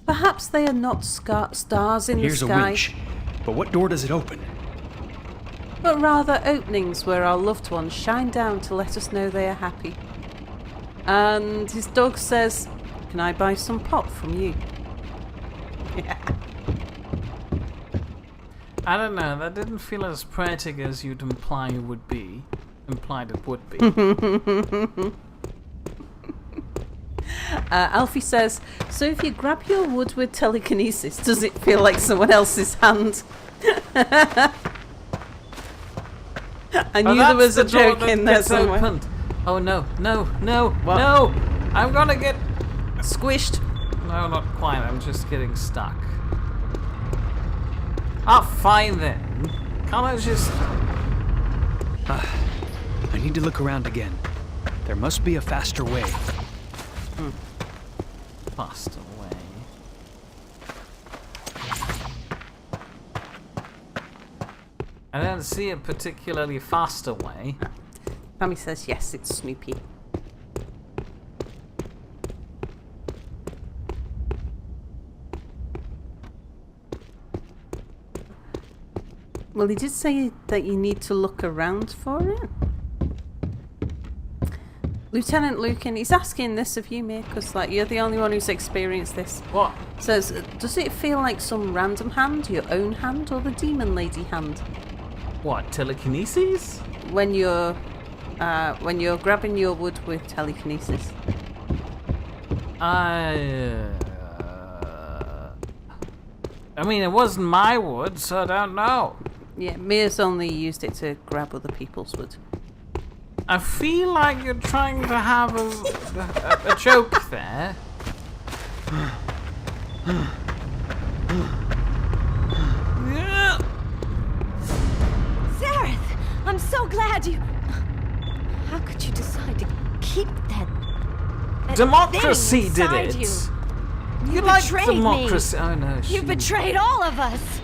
perhaps they are not stars in Here's the a sky, winch. But what door does it open? but rather openings where our loved ones shine down to let us know they are happy. And his dog says, can I buy some pop from you? Yeah. I don't know, that didn't feel as poetic as you'd imply it would be. Implied it would be. Alfie says, so if you grab your wood with telekinesis, does it feel like someone else's hand? I knew there was a joke in there somewhere. Opened. Oh no, no, no, What? no! I'm gonna get... Squished. No, not quite, I'm just getting stuck. Ah, fine then. Can't I just... I need to look around again. There must be a faster way. Faster way. I don't see a particularly faster way. Pammy says, yes, it's Snoopy. Well, he did say that you need to look around for it. Lieutenant Lucan, he's asking this of you, mate, because like, you're the only one who's experienced this. What? Says, does it feel like some random hand, your own hand, or the demon lady hand? What, telekinesis? When you're grabbing your wood with telekinesis. I mean, it wasn't my wood, so I don't know. Yeah, Mia's only used it to grab other people's wood. I feel like you're trying to have a joke there. Yeah. Zareth, I'm so glad you... How could you decide to keep that Democracy thing did inside it. You You like betrayed democracy? me. Oh no, You betrayed all of us.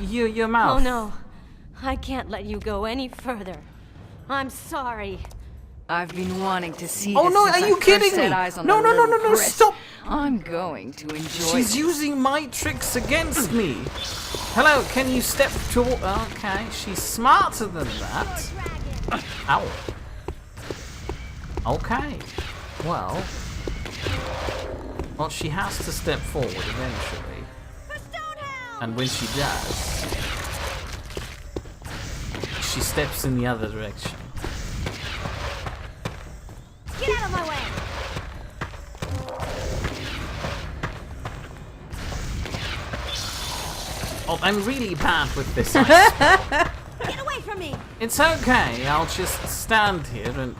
Your mouth. Oh no, I can't let you go any further. I'm sorry. I've been wanting to see Oh this no, since are I you first kidding set me? eyes on No, the no, no, little no, no, Brit. stop! I'm going to enjoy She's this. using my tricks against me. Hello, can you step toward... Okay, she's smarter than that. Ow. Okay. Well, she has to step forward eventually. And when she does, she steps in the other direction. Get out of my way! Oh, I'm really bad with this. Get away from me! It's okay, I'll just stand here and...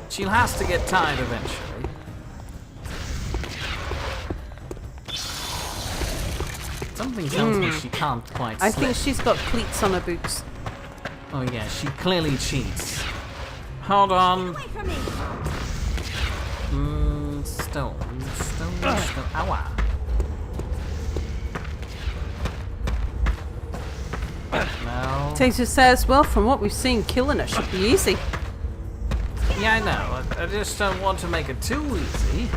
She'll have to get tired eventually. Something tells me she can't quite I slip. think she's got cleats on her boots. Oh yeah, she clearly cheats. Hold on. Get away from me! Stone. Ow. No. Taser says, well, from what we've seen, killing her should be easy. Yeah, I know. I just don't want to make it too easy.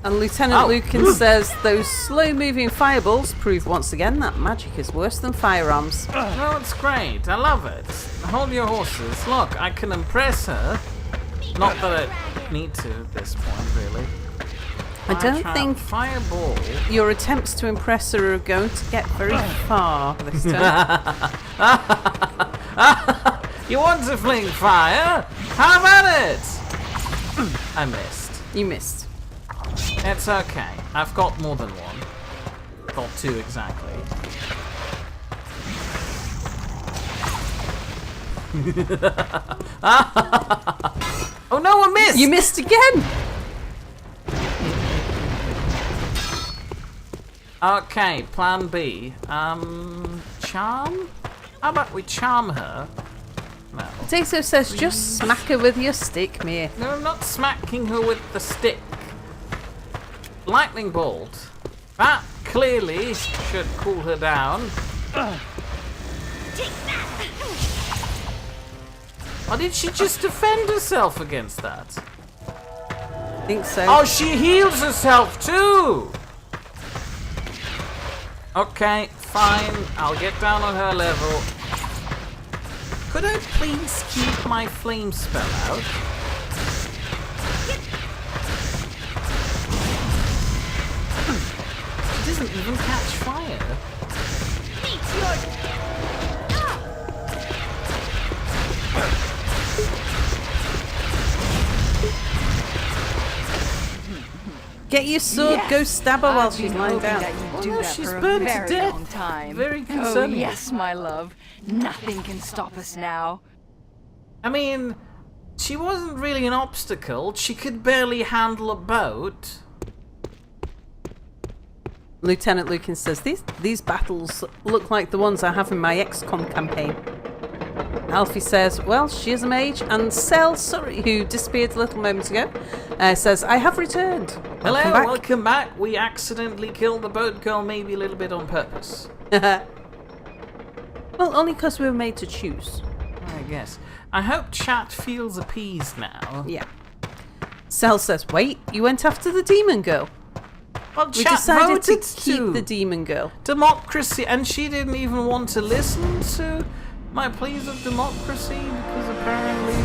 And Lieutenant Oh. Lucan says, those slow-moving fireballs prove once again that magic is worse than firearms. No, it's great. I love it. Hold your horses. Look, I can impress her. Not that I need to at this point, really. I don't Fire think trap, fireball. your attempts to impress her are going to get very far this time. You want to fling fire? How about it? I missed. You missed. It's okay. I've got more than one. Got two exactly. Oh no, I missed! You missed again! Okay, plan B. Charm? How about we charm her? No. Taser says, just smack her with your stick, Mia. No, I'm not smacking her with the stick. Lightning bolt. That clearly should cool her down. Or did she just defend herself against that? I think so. Oh, she heals herself too! Okay, fine. I'll get down on her level. Could I please keep my flame spell out? She doesn't even catch fire. Get your sword, Yes. go stab her while I've she's been lying hoping down. that you'd do no, that she's for a burned to very death. long time. Very Oh concerning. yes, my love. Nothing can stop us now. I mean, she wasn't really an obstacle. She could barely handle a boat. Lieutenant Lucan says, these battles look like the ones I have in my XCOM campaign. Alfie says, well, she is a mage. And Cell Surrey, who disappeared a little moment ago, says, I have returned. Hello, Welcome back. welcome back. We accidentally killed the boat girl, maybe a little bit on purpose. Well, only because we were made to choose. I guess. I hope chat feels appeased now. Yeah. Cell says, wait, you went after the demon girl. Well, We chat decided to voted keep the demon girl. democracy, and she didn't even want to listen to my pleas of democracy because apparently.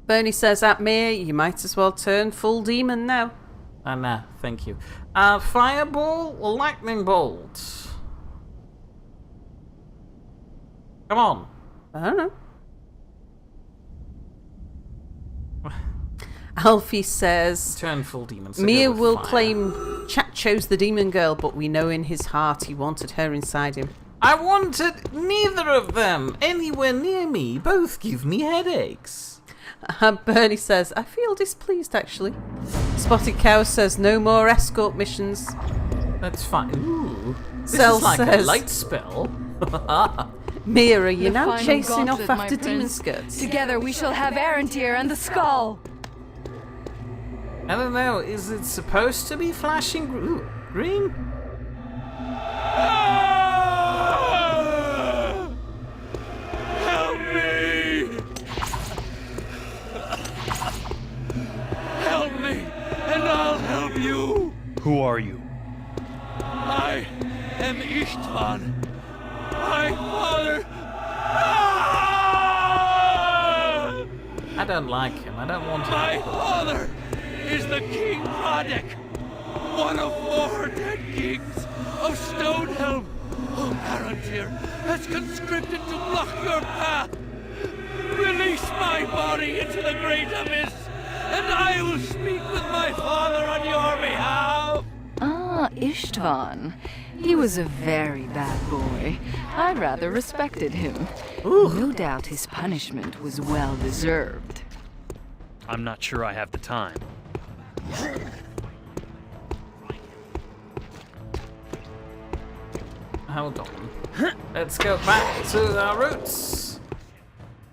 Bernie says, at Mia, you might as well turn full demon now. Nah, thank you. Fireball or lightning bolt? Come on. I don't know. Alfie says, Turn full demon. So Mia go with will fire. claim Chat chose the demon girl, but we know in his heart he wanted her inside him. I wanted neither of them anywhere near me. Both give me headaches. Bernie says, I feel displeased actually. Spotted Cow says, no more escort missions. That's fine. Ooh. This Cell is like a says, light spell. Mia, are you The now final chasing off gauntlet, my after demon prince. skirts? Together we shall have Arantir and the skull. I don't know, is it supposed to be flashing green? Help me! Help me, and I'll help you! Who are you? I am Ishtvan. My father... I don't like him. I don't want him. My father is the King Radek, one of 4 dead kings of Stonehelm. Oh, Arantir has conscripted to block your path. Release my body into the great abyss, and I will speak with my father on your behalf. Ah, Ishtvan. He was a very bad boy. I rather respected him. No doubt his punishment was well deserved. I'm not sure I have the time. Hold on. Let's go back to our roots.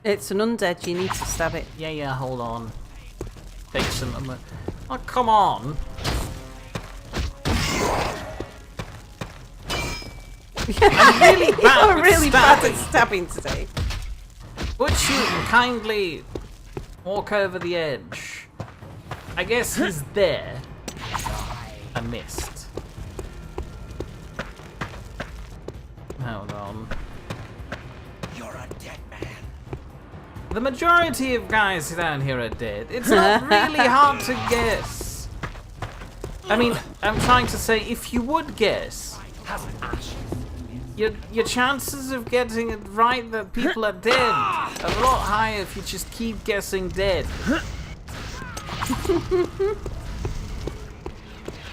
It's an undead, you need to stab it. Yeah, hold on. Take some... Oh, come on. I'm really bad You're with really bad stabbing. at stabbing today. Would you kindly walk over the edge? I guess he's there. I missed. Hold on. You're a dead man. The majority of guys down here are dead. It's not really hard to guess. I mean, I'm trying to say, if you would guess, your chances of getting it right that people are dead are a lot higher if you just keep guessing dead.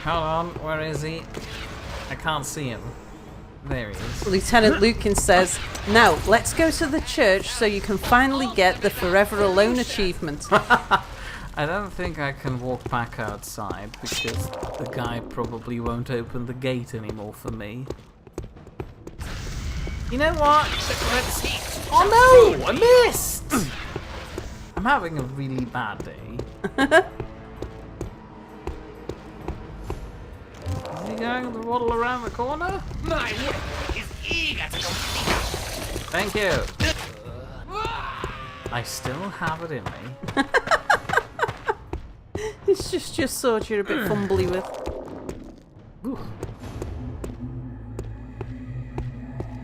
Hold on, where is he? I can't see him. There he is. Lieutenant Lucan says, now, let's go to the church so you can finally get the Forever Alone achievement. I don't think I can walk back outside because the guy probably won't open the gate anymore for me. You know what? Oh no! I missed! I'm having a really bad day. Is he going to waddle around the corner? My work is eager to complete. Thank you. I still have it in me. It's just your sword you're a bit fumbly with. Ooh.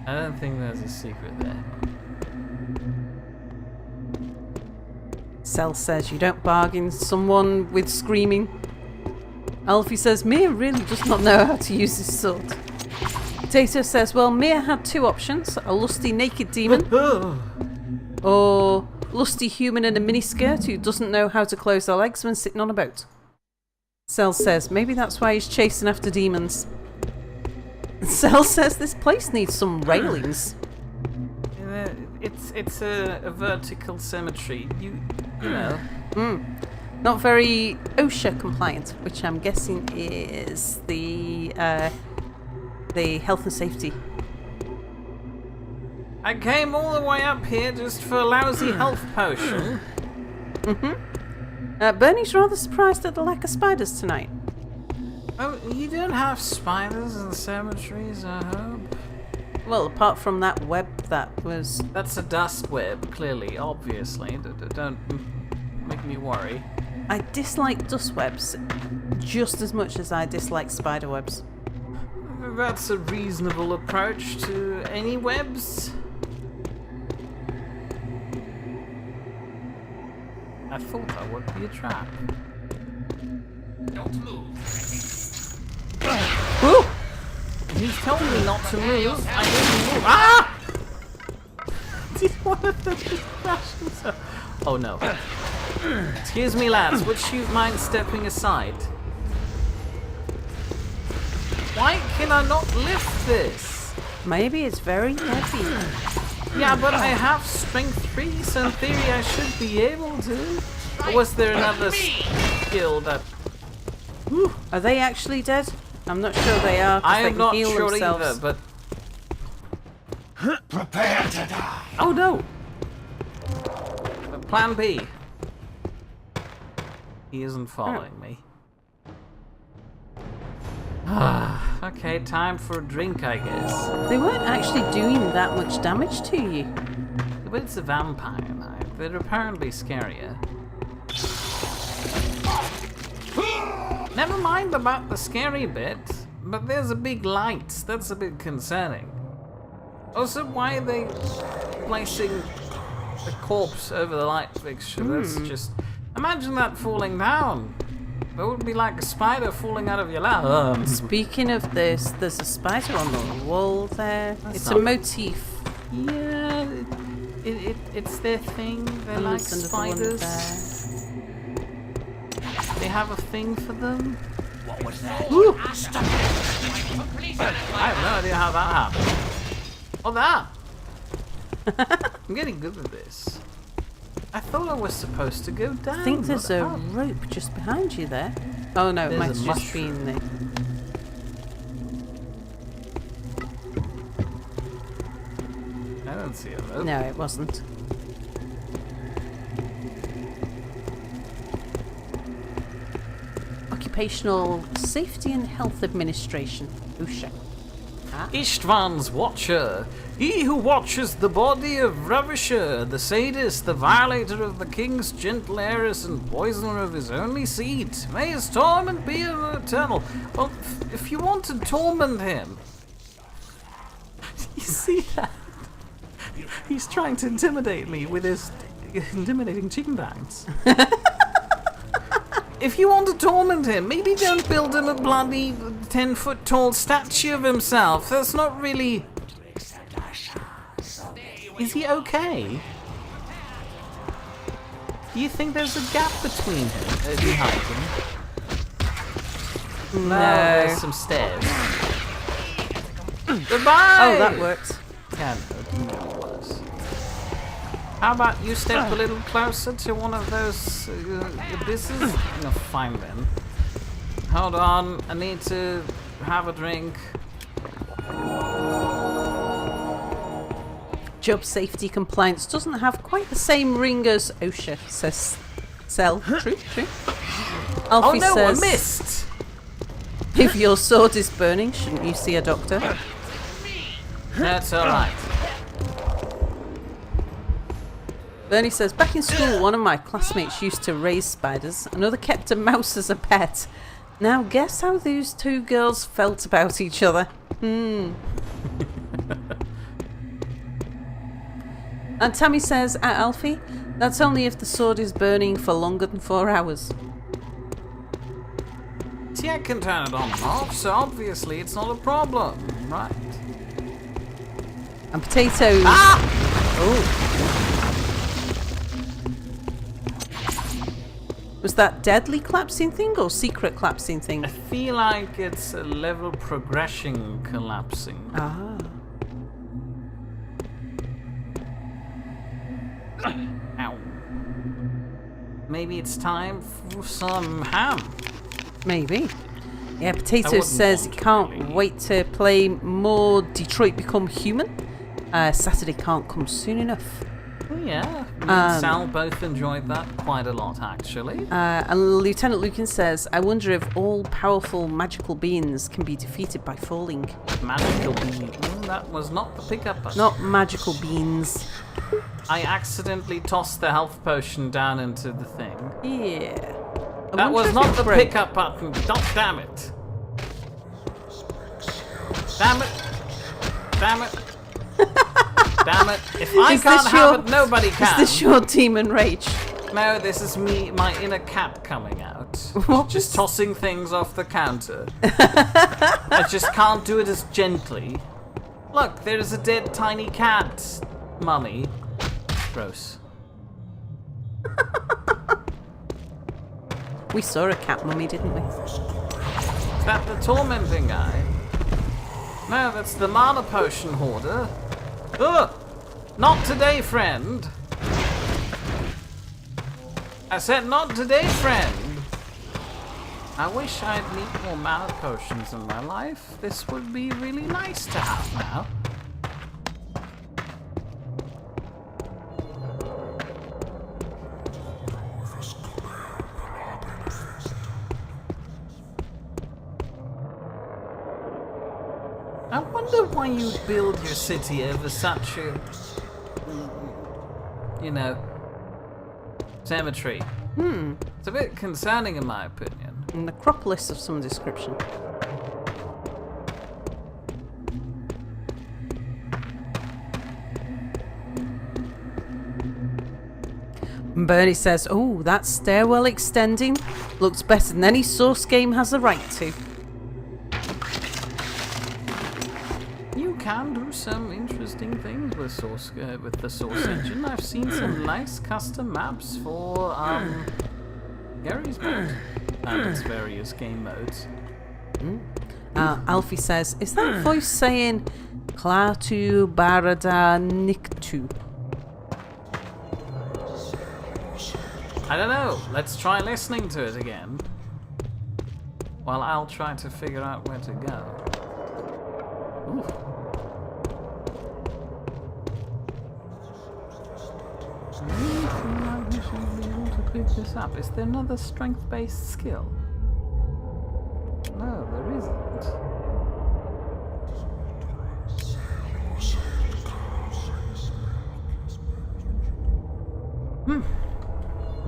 I don't think there's a secret there. Cell says you don't bargain someone with screaming. Alfie says Mia really does not know how to use his sword. Tato says, well, Mia had 2 options, a lusty naked demon or lusty human in a miniskirt who doesn't know how to close their legs when sitting on a boat. Cell says maybe that's why he's chasing after demons. Cell says this place needs some railings. It's a vertical cemetery. You know. Not very OSHA compliant, which I'm guessing is the health and safety. I came all the way up here just for a lousy health potion. Bernie's rather surprised at the lack of spiders tonight. Oh, you don't have spiders in cemeteries, I hope? Well, apart from that web that was... That's a dust web, clearly, obviously. Don't make me worry. I dislike dust webs just as much as I dislike spider webs. That's a reasonable approach to any webs. I thought that would be a trap. Don't move. Woo! He's told me not to move. I didn't move. Ah! Did one of them just crash himself? Oh no. Excuse me, lads. Would you mind stepping aside? Why can I not lift this? Maybe it's very heavy. Yeah, but I have strength 3, so in theory I should be able to. Or was there another skill that... Are they actually dead? I'm not sure they are. 'Cause I they am can not heal sure themselves. either, but... Prepare to die. Oh no! Plan B. He isn't following me. Okay, time for a drink, I guess. They weren't actually doing that much damage to you. But it's a vampire knife. They're apparently scarier. Never mind about the scary bit, but there's a big light. That's a bit concerning. Also, why are they placing a corpse over the light fixture? That's just... Imagine that falling down. That would be like a spider falling out of your lap. Speaking of this, there's a spider on the wall there. It's a not- motif. Yeah, it's their thing. They And like there's another one spiders. They have a thing for them. What was that? Woo! Police I have no idea how that happened. Oh, that! I'm getting good at this. I thought I was supposed to go down. I think there's not a up. rope just behind you there. Oh no, it There's might a have just been the... I don't see a rope. No, it wasn't. Occupational Safety and Health Administration. OSHA. Ishtvan's Watcher. He who watches the body of Ravisher, the sadist, the violator of the king's gentle heiress and poisoner of his only seed. May his torment be eternal. Well, if you want to torment him... You see that? He's trying to intimidate me with his intimidating chicken dance. If you want to torment him, maybe don't build him a bloody 10-foot tall statue of himself. That's not really... Is he okay? Do you think there's a gap between him, behind him? No. There's some stairs. Goodbye! Oh, that worked. Yeah, no, it was. How about you step a little closer to one of those abysses? No, fine then. Hold on, I need to have a drink. Job safety compliance doesn't have quite the same ring as OSHA, says Cell. True. Oh Alfie no, says, I missed! if your sword is burning, shouldn't you see a doctor? That's alright. Bernie says, back in school, one of my classmates used to raise spiders. Another kept a mouse as a pet. Now guess how those two girls felt about each other. And Tammy says, Alfie, that's only if the sword is burning for longer than 4 hours. See, I can turn it on and off, so obviously it's not a problem, right? And potatoes. Was that deadly collapsing thing or secret collapsing thing? I feel like it's a level progression collapsing. Ah. Ow. Maybe it's time for some ham. Maybe. Yeah, Potato wouldn't says he want to, can't really. wait to play more Detroit Become Human. Saturday can't come soon enough. Oh yeah, me and Sal both enjoyed that quite a lot actually. And Lieutenant Lucan says, I wonder if all powerful magical beings can be defeated by falling. Magical bean. That was not the pickup button. Not magical beans. I accidentally tossed the health potion down into the thing. Yeah. That was not the pickup button. Damn it. Damn it. Damn it. Damn it. If I can't have it, nobody can. Is this your demon rage? No, this is me, my inner cat coming out. What Just was- tossing things off the counter. I just can't do it as gently. Look, there's a dead tiny cat. Mummy. Gross. We saw a cat mummy, didn't we? Is that the tormenting guy? No, that's the mana potion hoarder. Ugh! Not today, friend. I said not today, friend. I wish I'd need more mana potions in my life. This would be really nice to have now. I wonder why you build your city over such a, you know, cemetery. It's a bit concerning in my opinion. A necropolis of some description. Bernie says, oh, that stairwell extending looks better than any Source game has a right to. You can do some interesting things with the Source engine. I've seen some nice custom maps for Gary's mod and its various game modes. Alfie says, is that voice saying Klaatu Barada Niktu? I don't know. Let's try listening to it again. While I'll try to figure out where to go. Ooh. I should be able to pick this up. Is there another strength-based skill? No, there isn't.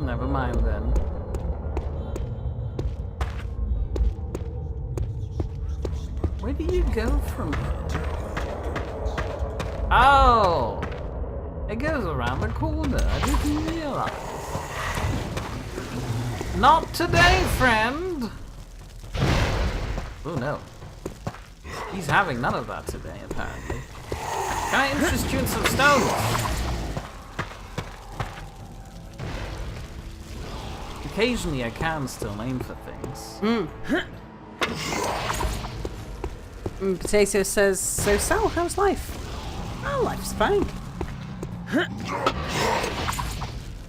Never mind then. Where do you go from here? Oh! It goes around the corner. I didn't realize. Not today, friend! Oh no. He's having none of that today, apparently. Can I interest you in some stones? Occasionally I can still aim for things. Potato says, so Sal, how's life? Oh, life's fine.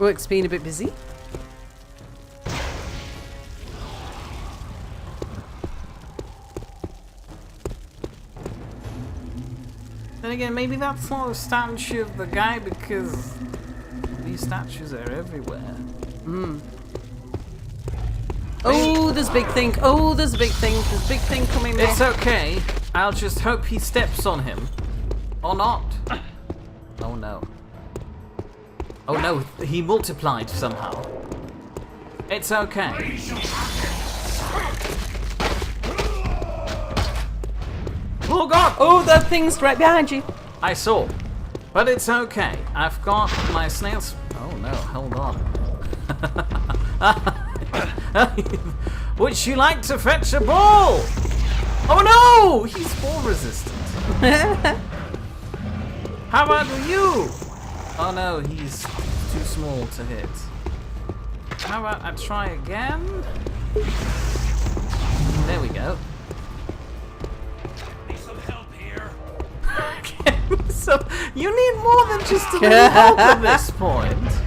Work's been a bit busy. Then again, maybe that's not a statue of the guy because these statues are everywhere. Oh, there's a big thing. Oh, there's a big thing. There's a big thing coming there. It's okay. I'll just hope he steps on him. Or not. Oh no. Oh no, he multiplied somehow. It's okay. Oh god! Oh, that thing's right behind you. I saw. But it's okay. I've got my snails. Oh no, hold on. Would you like to fetch a ball? Oh no! He's ball resistant. How about you? Oh no, he's too small to hit. How about I try again? There we go. Need some help here. So you need more than just a little help at this point.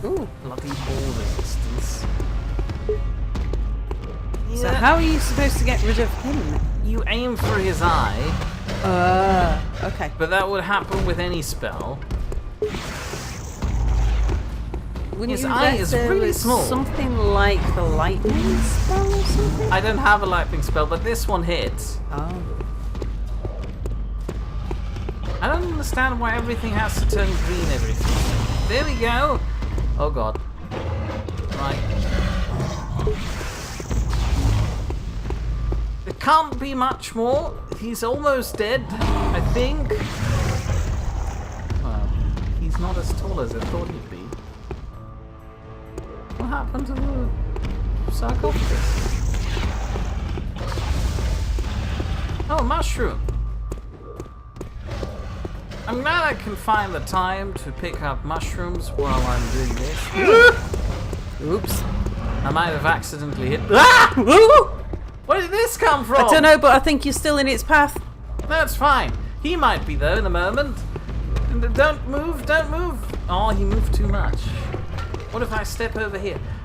Ooh, bloody ball resistance. So how are you supposed to get rid of him? You aim for his eye. Okay. But that would happen with any spell. Wouldn't His you eye bet is there really was small. Something like the lightning spell or something? I don't have a lightning spell, but this one hits. Oh. I don't understand why everything has to turn green every time. There we go. Oh god. Right. There can't be much more. He's almost dead, I think. Well, he's not as tall as I thought he'd be. What happened to the sarcophagus? Oh, mushroom. I'm glad I can find the time to pick up mushrooms while I'm doing this. Oops. I might have accidentally hit. Ah! Where did this come from? I don't know, but I think you're still in its path. That's fine. He might be though in a moment. Don't move, don't move. Oh, he moved too much. What if I step over here?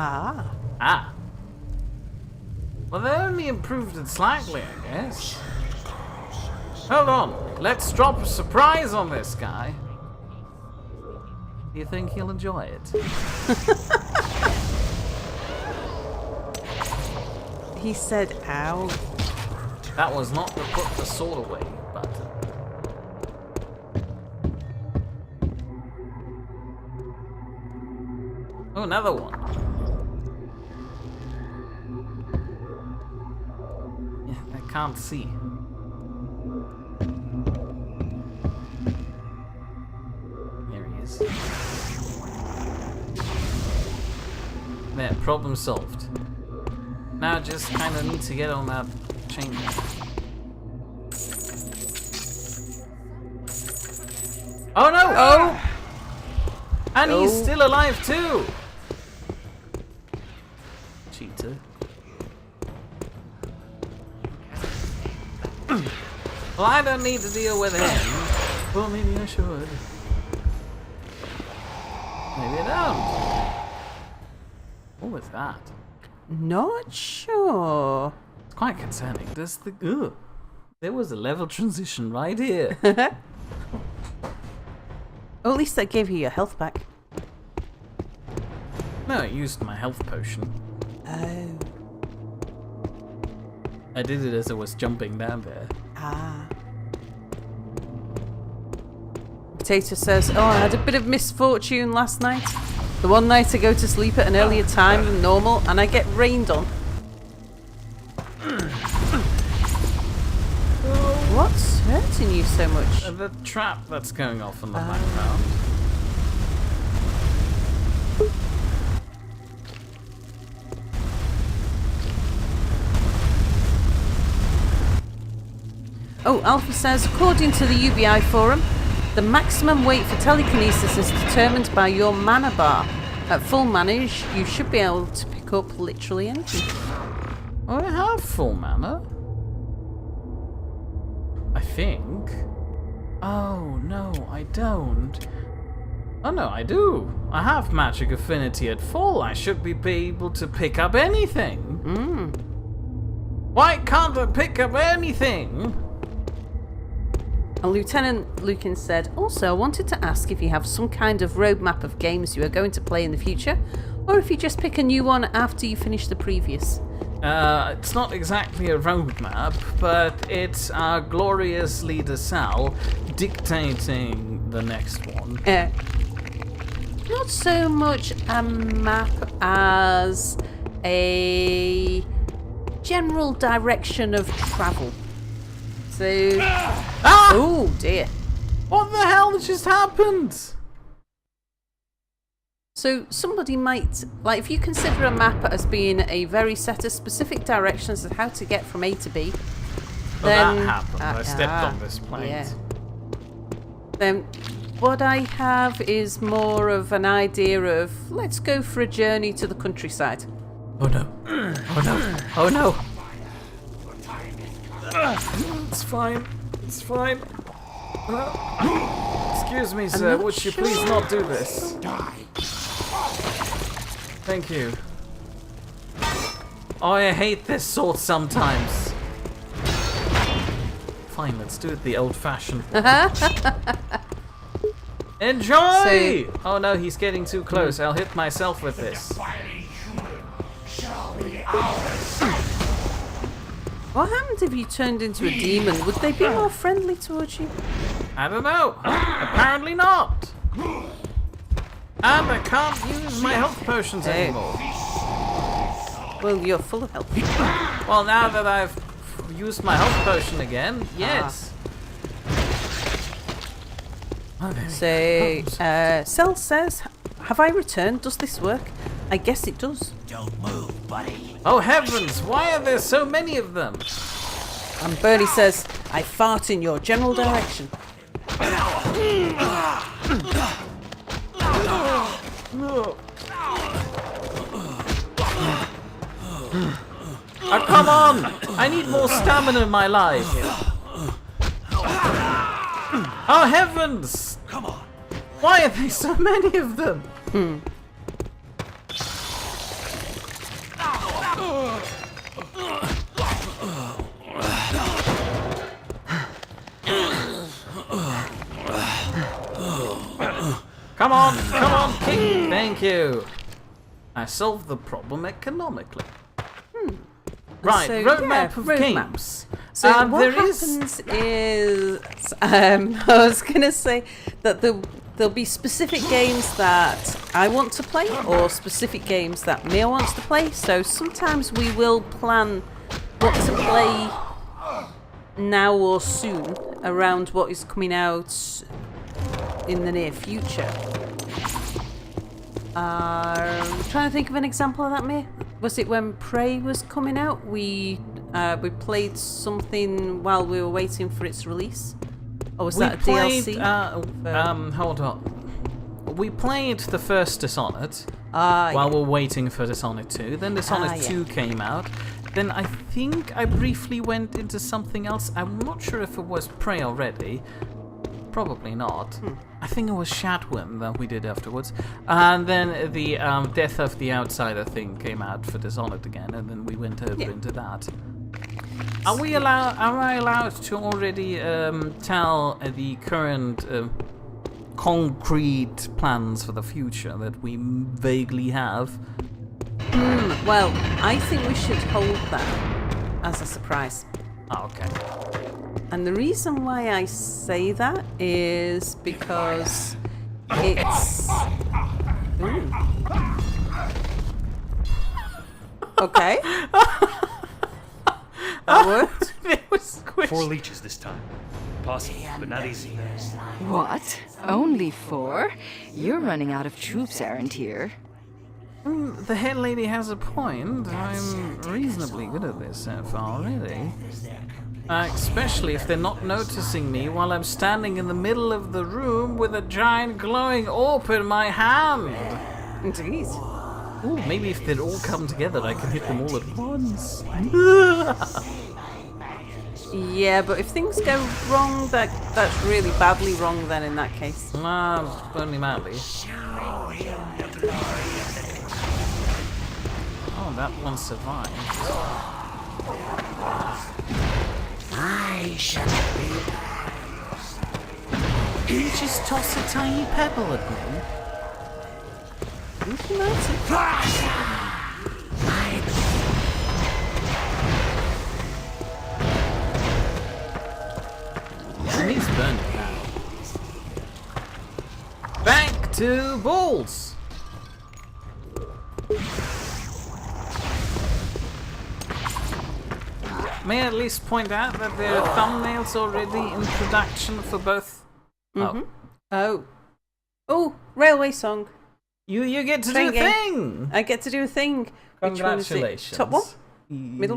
Ah. Ah. Well, they only improved it slightly, I guess. Hold on. Let's drop a surprise on this guy. Do you think he'll enjoy it? He said, ow. That was not to put the sword away, but... Oh, another one. Yeah, I can't see. There he is. There, problem solved. Now I just kind of need to get on that chain. Oh no! Oh! And he's Oh. still alive too! Cheater. Well, I don't need to deal with him. Well, maybe I should. Maybe I don't. What was that? Not sure. It's quite concerning. There was a level transition right here. Oh, at least that gave you your health back. No, I used my health potion. Oh. I did it as I was jumping down there. Ah. Potato says, oh, I had a bit of misfortune last night. The one night I go to sleep at an earlier time than normal and I get rained on. What's hurting you so much? The trap that's going off in the background. Oh, Alfie says, according to the UBI forum, the maximum weight for telekinesis is determined by your mana bar. At full manage, you should be able to pick up literally anything. I have full mana. I think. Oh, no, I don't. Oh, no, I do. I have magic affinity at full. I should be able to pick up anything. Why can't I pick up anything? And Lieutenant Lucan said, also, I wanted to ask if you have some kind of roadmap of games you are going to play in the future, or if you just pick a new one after you finish the previous. It's not exactly a roadmap, but it's our glorious leader Sal dictating the next one. Not so much a map as a general direction of travel. So... Oh dear. What the hell just happened? So somebody might, like, if you consider a map as being a very set of specific directions of how to get from A to B, Well, then... that happened. I stepped on this plate. Yeah. Then what I have is more of an idea of, let's go for a journey to the countryside. Oh no. Oh no. Oh no. It's fine. It's fine. Excuse me, sir. not Would you sure. please not do this? Thank you. Oh, I hate this sort sometimes. Fine, let's do it the old-fashioned way. Enjoy! So- Oh no, he's getting too close. I'll hit myself with this. What happens if you turned into a demon? Would they be more friendly towards you? I don't know. Apparently not. And I can't use my health potions anymore. Well, you're full of health. Well, now that I've used my health potion again, yes. Oh, there we go. So, Cell says, have I returned? Does this work? I guess it does. Don't move, buddy. Oh heavens, why are there so many of them? And Bernie says, I fart in your general direction. Oh, come on! I need more stamina in my life. Oh heavens! Come on. Why are there so many of them? Come on, King. Thank you. I solved the problem economically. Right, So, roadmap of roadmap. games. So what there happens is, I was going to say that there'll be specific games that I want to play, or specific games that Mia wants to play. So sometimes we will plan what to play now or soon around what is coming out in the near future. I'm trying to think of an example of that, Mia. Was it when Prey was coming out? We played something while we were waiting for its release? Or was that a DLC? Hold on. We played the first Dishonored while we're waiting for Dishonored 2. Then Dishonored 2 came out. Then I think I briefly went into something else. I'm not sure if it was Prey already. Probably not. I think it was Shadwin that we did afterwards. And then the Death of the Outsider thing came out for Dishonored again, and then we went over into that. Am I allowed to already tell the current concrete plans for the future that we vaguely have? Well, I think we should hold that as a surprise. Oh, okay. And the reason why I say that is because it's... Ooh. Okay. That worked. It was squished. 4 leeches this time. Possible, but not easy. What? Only 4? You're running out of troops, Arentir. The head lady has a point. I'm reasonably good at this so far already. Especially if they're not noticing me while I'm standing in the middle of the room with a giant glowing orb in my hand. Indeed. Ooh, maybe if they'd all come together, I can hit them all at once. Yeah, but if things go wrong, that's really badly wrong then in that case. Only madly. Oh, that one survived. I shall be. You just toss a tiny pebble at me. He's burning now. Back to balls. May I at least point out that there are thumbnails already in production for both. Oh, railway song. You get to do a thing. I get to do a thing. Congratulations. Which one is it? Top one? Middle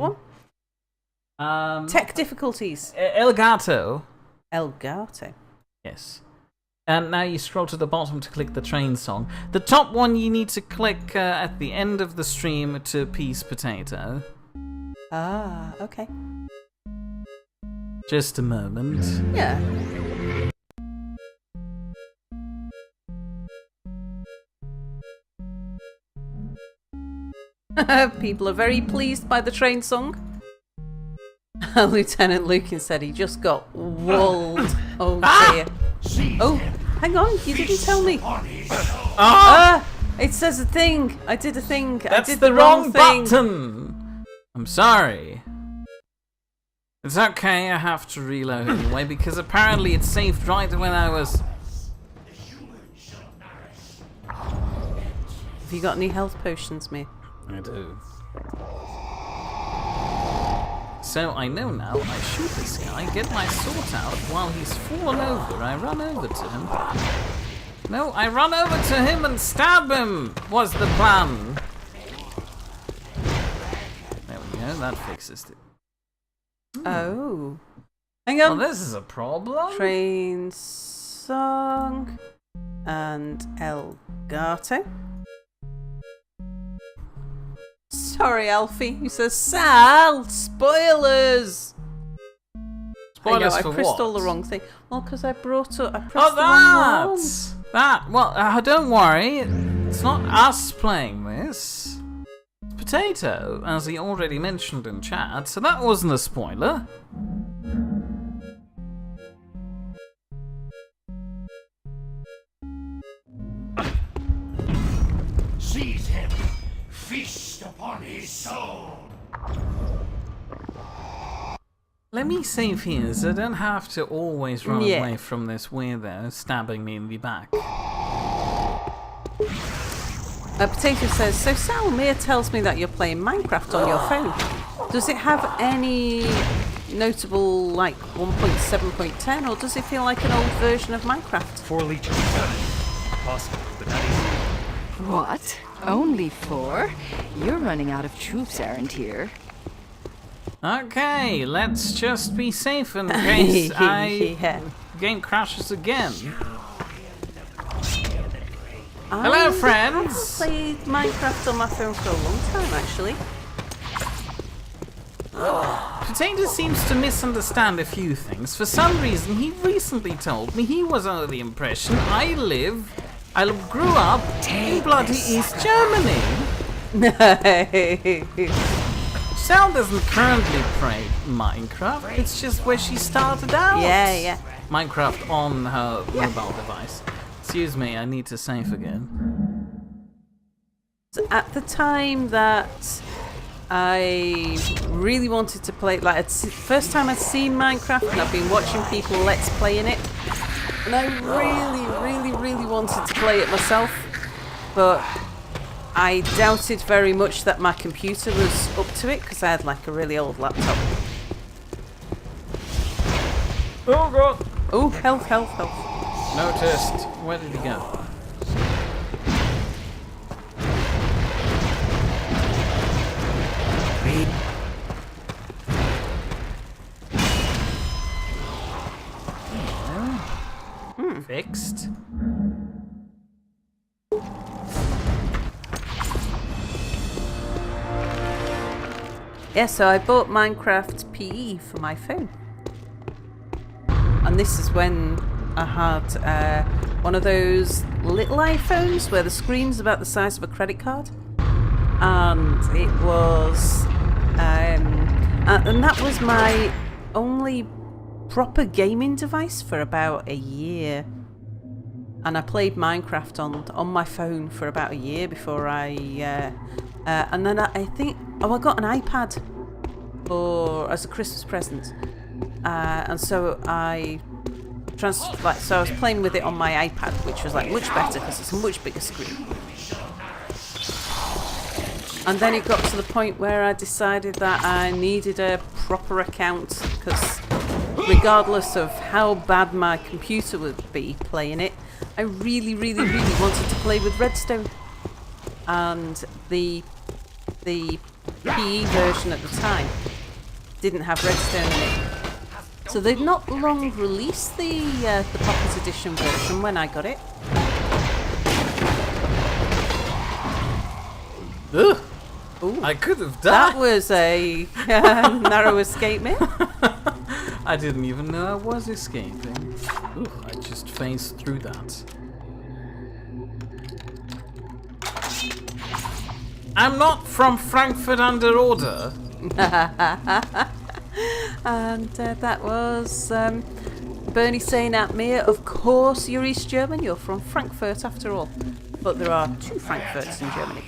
one? Tech difficulties. Elgato. Elgato. Yes. And now you scroll to the bottom to click the train song. The top one you need to click at the end of the stream to piece potato. Ah, okay. Just a moment. Yeah. People are very pleased by the train song. Lieutenant Lucan said he just got walled. Oh dear. Oh, hang on, you didn't tell me. It says a thing. I did a thing. That's I did the wrong thing. button. I'm sorry. It's okay, I have to reload anyway, because apparently it saved right when I was... Have you got any health potions, mate? I do. So I know now, I shoot this guy, get my sword out, while he's fallen over, I run over to him. No, I run over to him and stab him, was the plan. There we go, that fixes it. Oh. Hang on. Well, this is a problem. Train song and Elgato. Sorry, Alfie. He says, Sal, spoilers! Spoilers I for pressed what? all the wrong thing. Well, because I pressed the wrong one. That! Well, don't worry. It's not us playing this. It's Potato, as he already mentioned in chat, so that wasn't a spoiler. him. Feast upon his soul. Let me save here, so I don't have to always run Yeah. away from this weirdo stabbing me in the back. Potato says, so Sal, Mia tells me that you're playing Minecraft on your phone. Does it have any notable, like, 1.7.10, or does it feel like an old version of Minecraft? 4 leeches. Possible, but not easy. What? Only 4? You're running out of troops, aren't you? Okay, let's just be safe in case Yeah. game crashes again. I Hello, friends! played Minecraft on my phone for a long time, actually. Potato seems to misunderstand a few things. For some reason, he recently told me he was under the impression I grew up in bloody East Germany. Sal doesn't currently play Minecraft, it's just where she started out. Yeah. Minecraft on her mobile device. Excuse me, I need to save again. So at the time that I really wanted to play, like, first time I'd seen Minecraft, and I've been watching people let's play in it, and I really wanted to play it myself, but I doubted very much that my computer was up to it because I had like a really old laptop. Oh god! Oh, health. Noticed. Where did he go? Fixed. Yeah, so I bought Minecraft PE for my phone. And this is when I had one of those little iPhones where the screen's about the size of a credit card. And it was... and that was my only proper gaming device for about a year. And I played Minecraft on my phone for about a year before I... and then I think... Oh, I got an iPad as a Christmas present. And so I was playing with it on my iPad, which was like much better because it's a much bigger screen. And then it got to the point where I decided that I needed a proper account because regardless of how bad my computer would be playing it, I really wanted to play with Redstone. And the PE version at the time didn't have Redstone in it. So they'd not long released the Pocket Edition version when I got it. Ugh. Ooh, I could have died. that was a narrow escape, mate. I didn't even know I was escaping. Ooh, I just phased through that. I'm not from Frankfurt under order. And that was Bernie saying at me, of course you're East German, you're from Frankfurt after all. But there are 2 Frankfurts in Germany.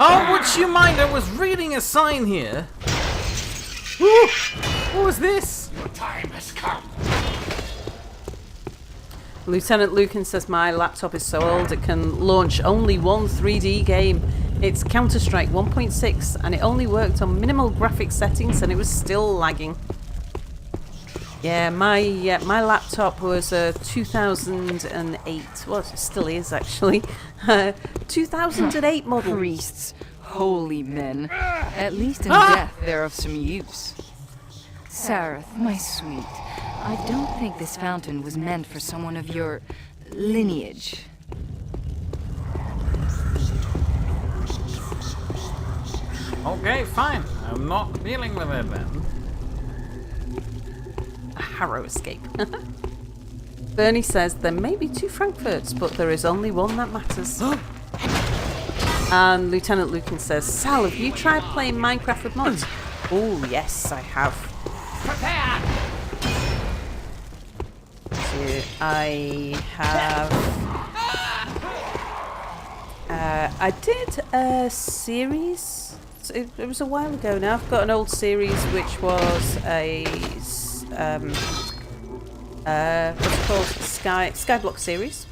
Oh, would you mind? I was reading a sign here. Ooh, what was this? Your time has come. Lieutenant Lucan says my laptop is so old it can launch only one 3D game. It's Counter-Strike 1.6 and it only worked on minimal graphics settings and it was still lagging. Yeah, my laptop was a 2008. Well, it still is actually. 2008 model. Priests, holy men. At least in death they're of some use. Sareth, my sweet, I don't think this fountain was meant for someone of your lineage. Okay, fine. I'm not dealing with it then. A Harrow escape. Bernie says there may be 2 Frankfurts, but there is only one that matters. And Lieutenant Lucan says, Sal, have you tried playing Minecraft with mods? Oh, yes, I have. Prepare! So I have I did a series. It was a while ago now. I've got an old series which was a what's it called? Skyblock series.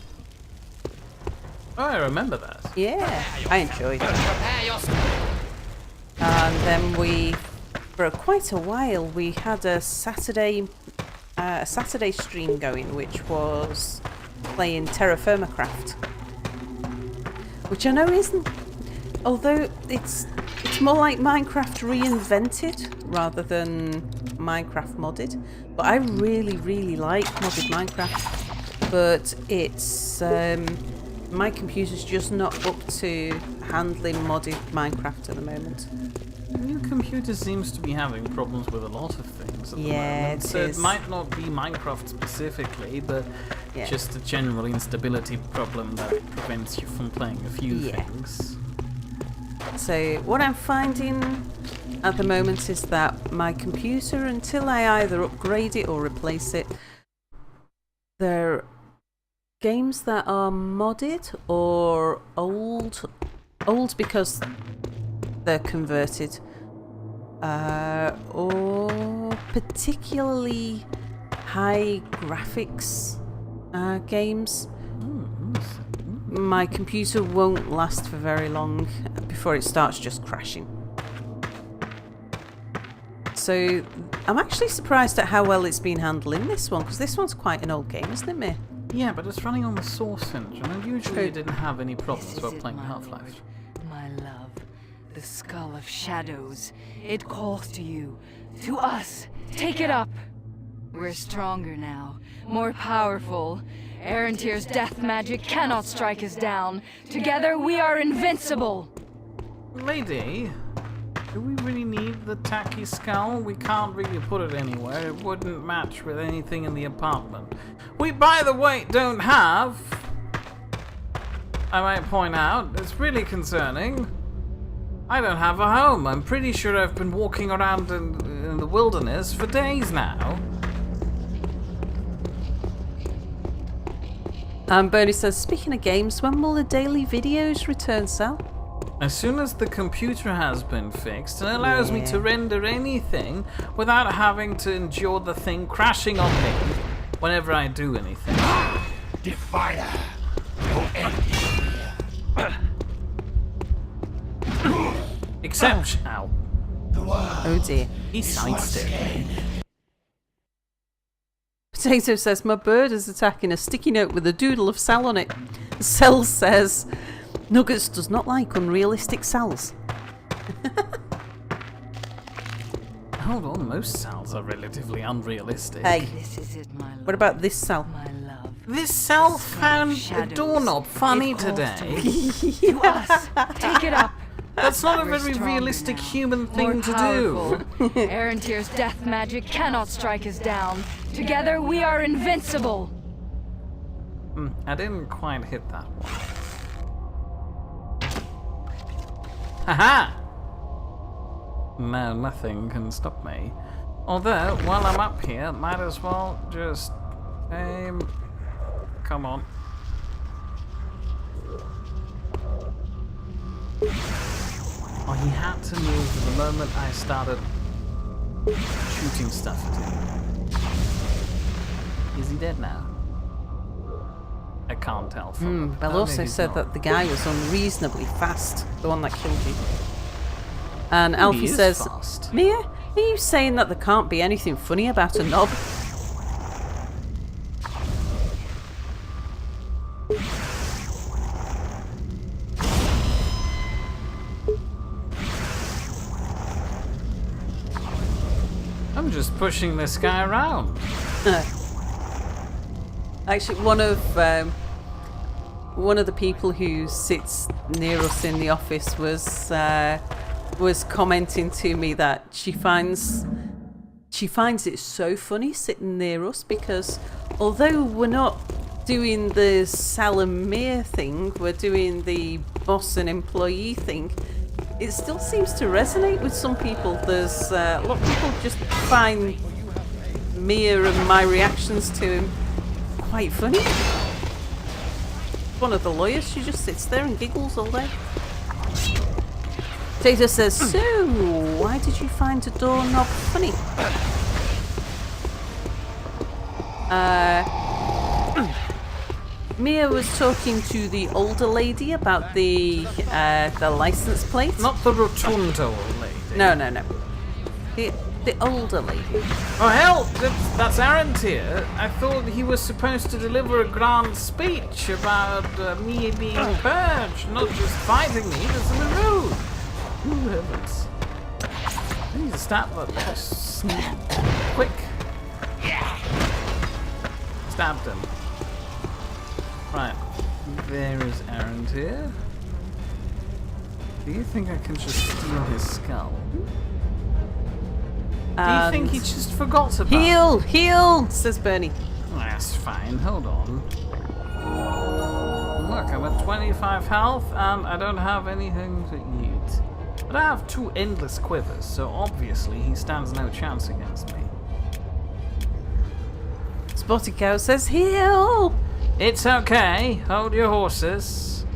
Oh, I remember that. Yeah, I enjoyed it. And then for quite a while, we had a Saturday stream going, which was playing Terra Firma Craft, which I know isn't. Although it's more like Minecraft reinvented rather than Minecraft modded. But I really, really like modded Minecraft. But it's my computer's just not up to handling modded Minecraft at the moment. The new computer seems to be having problems with a lot of things at the moment. So it is. It might not be Minecraft specifically, but just a general instability problem that prevents you from playing a few things. So what I'm finding at the moment is that my computer, until I either upgrade it or replace it, there are games that are modded or old because they're converted, or particularly high graphics games. My computer won't last for very long before it starts just crashing. So I'm actually surprised at how well it's been handling this one, because this one's quite an old game, isn't it, Mir? Yeah, but it's running on the Source engine, and usually it didn't have any problems while playing Half-Life. My love, the Skull of Shadows. It calls to you, to us. Take it up. We're stronger now, more powerful. Erentier's death magic cannot strike us down. Together we are invincible. Lady, do we really need the tacky skull? We can't really put it anywhere. It wouldn't match with anything in the apartment. We, by the way, don't have... I might point out, it's really concerning. I don't have a home. I'm pretty sure I've been walking around in the wilderness for days now. Bernie says, speaking of games, when will the daily videos return, Sal? As soon as the computer has been fixed and allows me to render anything without having to endure the thing crashing on me whenever I do anything. Defiler, no end. Except, ow. Oh dear. He sidestepped me. Potato says, my bird is attacking a sticky note with a doodle of Sal on it. Cell says, Nuggets does not like unrealistic Sals. Hold on, most Sals are relatively unrealistic. Hey, This is it, my love. what about this Sal? My love. This Sal found a Shadows. doorknob funny It calls today. To us. Take it up. That's not a We're very stronger realistic now, human more thing to powerful. do. Erentier's death magic cannot strike us down. Together we are invincible. I didn't quite hit that one. Haha! No, nothing can stop me. Although, while I'm up here, might as well just aim. Come on. Oh, he had to move the moment I started shooting stuff at him. Is he dead now? I can't tell from Bell Oh, also maybe he's said not. that the guy was unreasonably fast, the one that killed you. And He Alfie is says, fast. Mia, are you saying that there can't be anything funny about a knob? I'm just pushing this guy around. Actually, one of the people who sits near us in the office was commenting to me that she finds it so funny sitting near us, because although we're not doing the Sal and Mia thing, we're doing the boss and employee thing, it still seems to resonate with some people. There's a lot of people just find Mia and my reactions to him quite funny. One of the lawyers, she just sits there and giggles all day. Potato says, so, why did you find a doorknob funny? Mia was talking to the older lady about the license plate. Not the rotund old lady. No. The older lady. Oh hell, that's Arantir. I thought he was supposed to deliver a grand speech about me being purged, not just fighting me. That's a bit rude. Ooh, heavens. I need to stab that there. Quick. Stabbed him. Right. There is Arantir. Do you think I can just steal his skull? Do you think he just forgot about it? Heal, says Bernie. That's fine, hold on. Look, I'm at 25 health and I don't have anything to eat. But I have 2 endless quivers, so obviously he stands no chance against me. Spotted Cow says, heal! It's okay, hold your horses.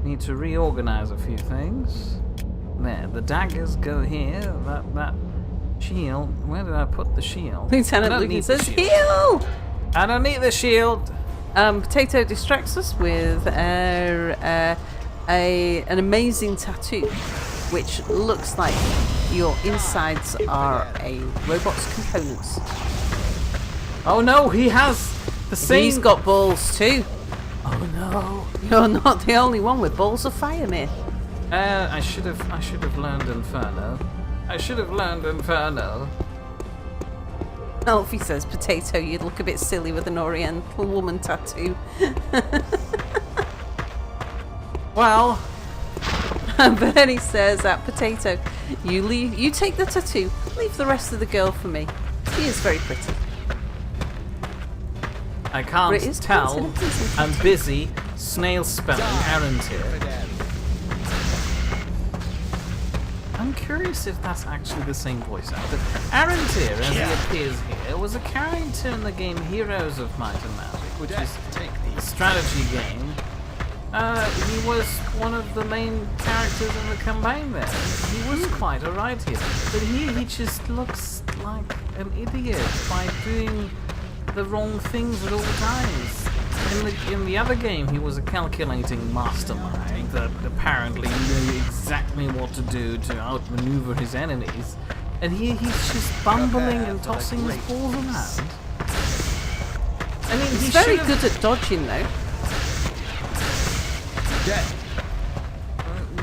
Need to reorganize a few things. There, the daggers go here. That shield. Where did I put the shield? Lieutenant Lucan says, heal! I don't need the shield. Potato distracts us with an amazing tattoo, which looks like your insides are a robot's components. Oh no, he has the same. He's got balls too. Oh no. You're not the only one with balls of fire, Mir. I should have learned Inferno. Alfie says, Potato, you'd look a bit silly with an Oriental woman tattoo. Well, Bernie says at Potato, you take the tattoo, leave the rest of the girl for me. She is very pretty. I can't tell. I'm busy snail spelling Arantir. I'm curious if that's actually the same voice actor. Arantir, as he appears here, was a character in the game Heroes of Might&Magic, which is a strategy game. He was one of the main characters in the campaign there. He was quite alright here. But here he just looks like an idiot by doing the wrong things at all times. In the other game, he was a calculating mastermind that apparently knew exactly what to do to outmaneuver his enemies. And here he's just bumbling and tossing his balls around. I mean, he's very good at dodging, though.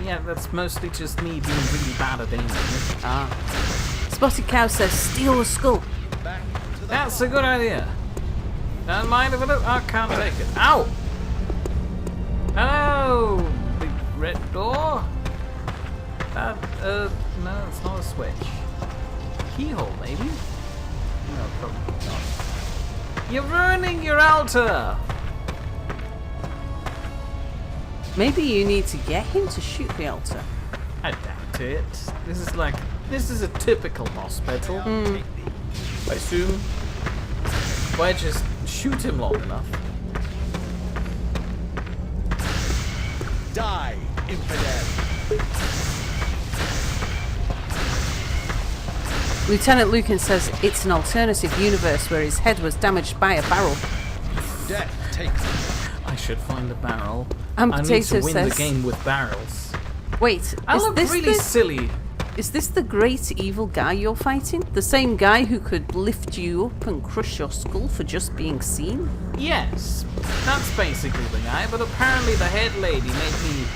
Yeah, that's mostly just me being really bad at aiming. Spotted Cow says, steal the skull. That's a good idea. Don't mind if I can't take it. Ow! Hello, big red door. No, it's not a switch. Keyhole, maybe? No, probably not. You're ruining your altar! Maybe you need to get him to shoot the altar. I doubt it. This is a typical boss battle. I assume. Why just shoot him long enough? Die, infidel! Lieutenant Lucan says it's an alternative universe where his head was damaged by a barrel. Death takes I should find a barrel. And I need Potato to win says, the game with barrels. Wait, I look really silly. Is this the great evil guy you're fighting? The same guy who could lift you up and crush your skull for just being seen? Yes, that's basically the guy, but apparently the head lady made me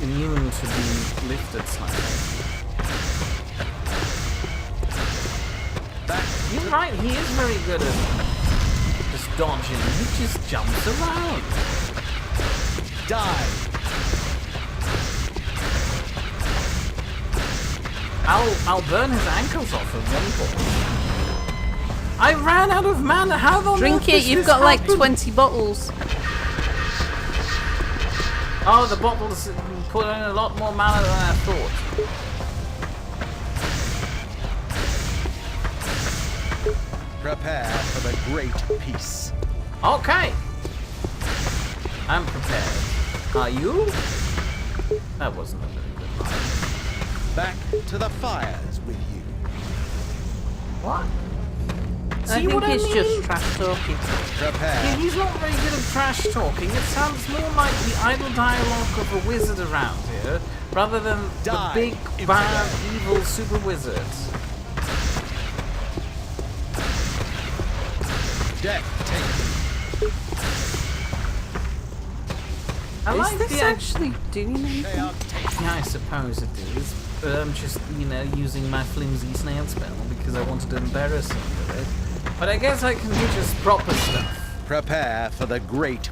immune to being lifted slightly. You're right, he is very good at just dodging. He just jumps around. Die! I'll burn his ankles off at one point. I ran out of mana. How the Drink it, you've got like 20 bottles. Oh, the bottles put in a lot more mana than I thought. Prepare for the great peace. Okay. I'm prepared. Are you? That wasn't a very good line. Back to the fires with you. What? I See think what he's I mean? just trash talking. Prepare. Yeah, he's not very good at trash talking. It sounds more like the idle dialogue of a wizard around here, rather than the Die, big, bad, evil super wizard. Death take. I Is like this the actually doing anything? Chaos take. Yeah, I suppose it is. But I'm just, you know, using my flimsy snail spell because I wanted to embarrass him with it. But I guess I can do just proper stuff. Prepare for the great.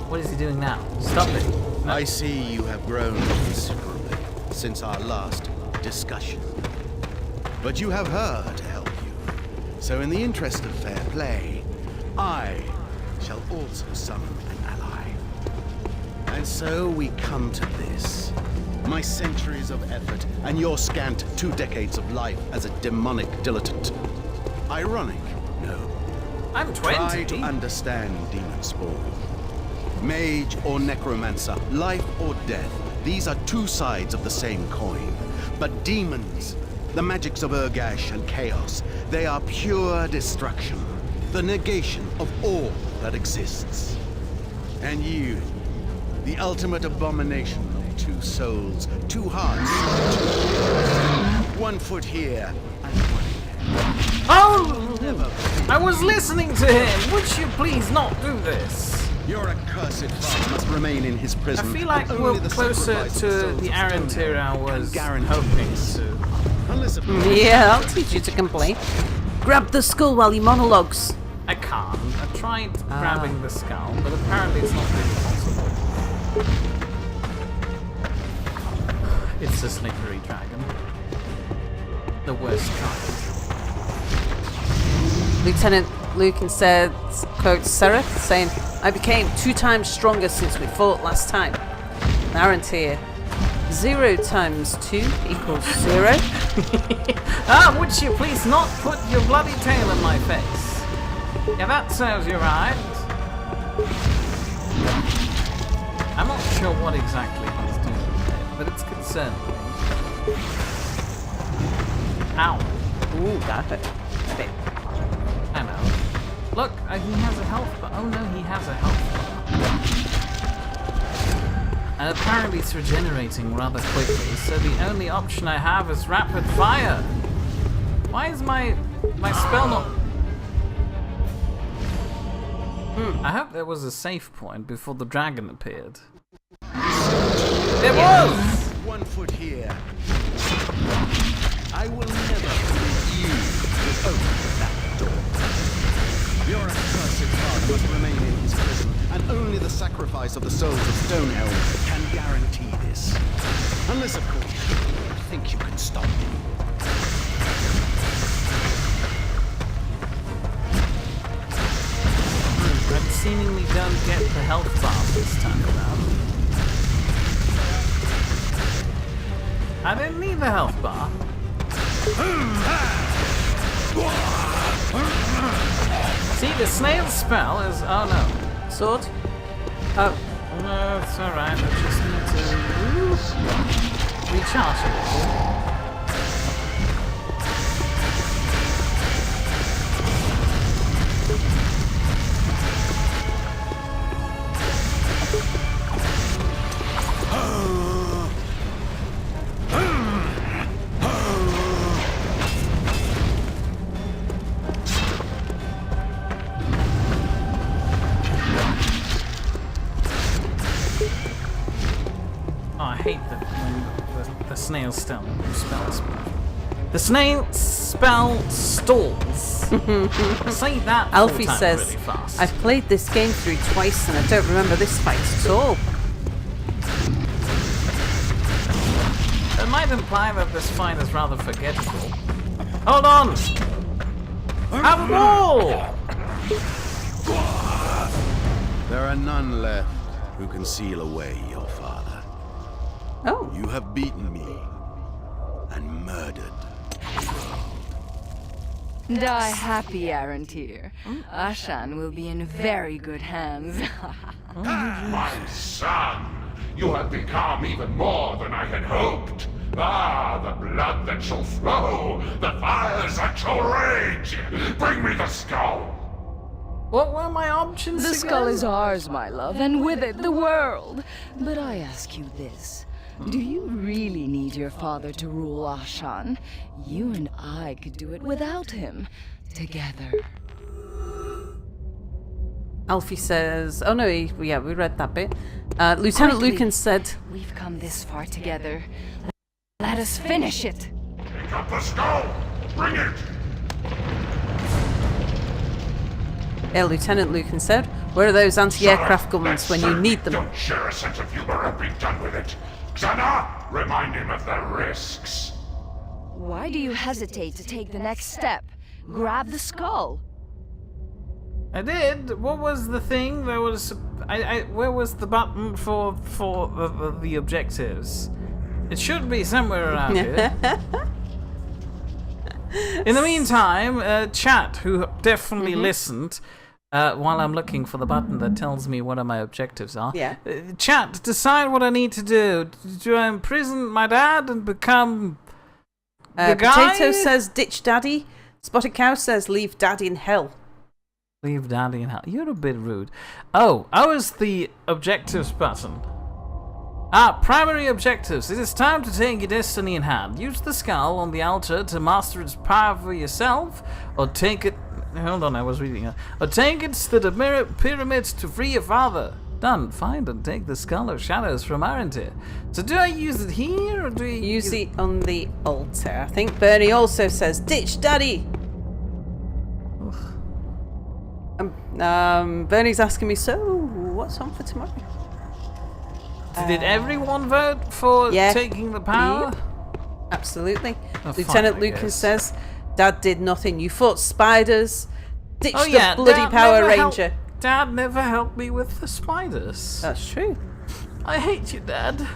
What is he doing now? Stop it. No. I see you have grown considerably since our last discussion. But you have her to help you. So in the interest of fair play, I shall also summon an ally. And so we come to this. My centuries of effort and your scant 2 decades of life as a demonic dilettante. Ironic, no? I'm 20. Try to understand demon spawn. Mage or necromancer, life or death, these are 2 sides of the same coin. But demons, the magics of Urgash and chaos, they are pure destruction, the negation of all that exists. And you, the ultimate abomination of 2 souls, 2 hearts, 1 foot here and 1 there. Oh! I was listening to him. Would you please not do this? Your accursed father must remain in his I prison. feel like and we're only the closer sacrifice of to souls the of Arantir I Stonehenge was can guarantee hoping this. to. Unless of Yeah, I'll teach you to complain. Grab the skull while he monologues. I can't. I tried grabbing the skull, but apparently it's not really possible. It's a slippery dragon. The worst kind. Lieutenant Lucan said, quote Sereth, saying, I became 2 times stronger since we fought last time. Arantir, 0 times 2 equals 0. Would you please not put your bloody tail in my face? Yeah, that serves you right. I'm not sure what exactly he's doing there, but it's concerning me. Ow. Ooh, that hurt a bit. I know. Look, he has a health bar. Oh no, he has a health bar. And apparently it's regenerating rather quickly, so the only option I have is rapid fire. Why is my spell not... I hope there was a save point before the dragon appeared. There was! 1 foot here. I will never permit you to open that door. Your accursed father must remain in his prison, and only the sacrifice of the souls of Stonehenge can guarantee this. Unless, of course, you think you can stop me. I seemingly don't get the health bar this time around. I didn't need the health bar. See, the snail spell is... Oh no. Sword? Oh. No, it's alright. I just need to recharge a little. Snail spells. The snail spell stalls. Say that Alfie 4 times says, really fast. I've played this game through twice and I don't remember this fight at all. That might imply that this fight is rather forgettable. Hold on! Have a ball! There are none left who can seal away your father. Oh. You have beaten me and murdered. Die happy, Arantir. Ashan will be in very good hands. My son, you have become even more than I had hoped. The blood that shall flow, the fires that shall rage. Bring me the skull. What were my options The again? skull is ours, my love, and with it the world. But I ask you this. Do you really need your father to rule Ashan? You and I could do it without him. Together. Alfie says, oh no, we read that bit. Lieutenant Quickly. Lucan said, We've come this far together. Let us finish it. Pick up the skull. Bring it. Lieutenant Lucan said, where are those anti-aircraft guns when you need them? Don't share a sense of humor and be done with it. Xana, remind him of the risks. Why do you hesitate to take the next step? Grab the skull. I did. What was the thing? There was. Where was the button for the objectives? It should be somewhere around here. In the meantime, chat, who definitely listened, while I'm looking for the button that tells me what my objectives are. Yeah. Chat, decide what I need to do. Do I imprison my dad and become the guy? Potato says, ditch daddy. Spotted Cow says, leave daddy in hell. Leave daddy in hell. You're a bit rude. Oh, was the objectives button. Primary objectives. It is time to take your destiny in hand. Use the skull on the altar to master its power for yourself, or take it... Hold on, I was reading it. Or take it to the pyramids to free your father. Done. Find and take the skull of shadows from Arantir. So do I use it here, or do you... Use it on the altar. I think Bernie also says, ditch daddy. Bernie's asking me, so what's on for tomorrow? Did everyone vote for taking the power? Yep. Absolutely. Oh, Lieutenant fine, I Lucas guess. says, Dad did nothing. You fought spiders. Ditch Oh the yeah, bloody Dad Power never Ranger. Dad never helped me with the spiders. That's true. I hate you, Dad.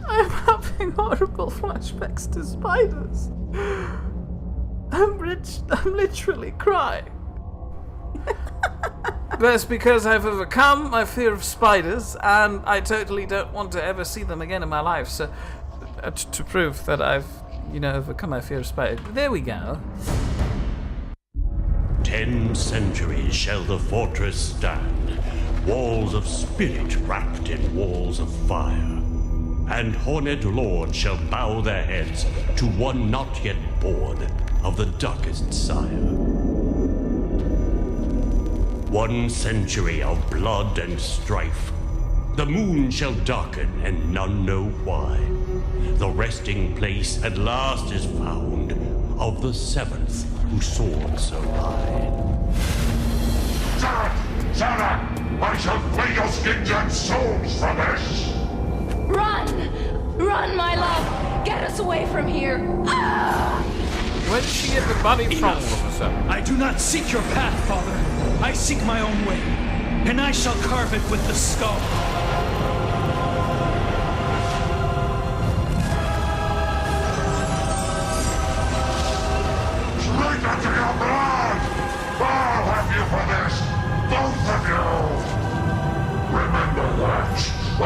I'm having horrible flashbacks to spiders. I'm literally crying. That's because I've overcome my fear of spiders, and I totally don't want to ever see them again in my life. So, to prove that I've, overcome my fear of spiders. There we go. 10 centuries shall the fortress stand, walls of spirit wrapped in walls of fire. And horned lords shall bow their heads to one not yet born of the darkest sire. 1 century of blood and strife. The moon shall darken and none know why. The resting place at last is found of the 7th who soared so high. Sarah! I shall flay your skins and souls for this! Run! Run, my love! Get us away from here! Where did she get the body from all of a sudden? I do not seek your path, Father. I seek my own way, and I shall carve it with the skull. Drink into your blood! I'll have you for this, both of you! Remember that I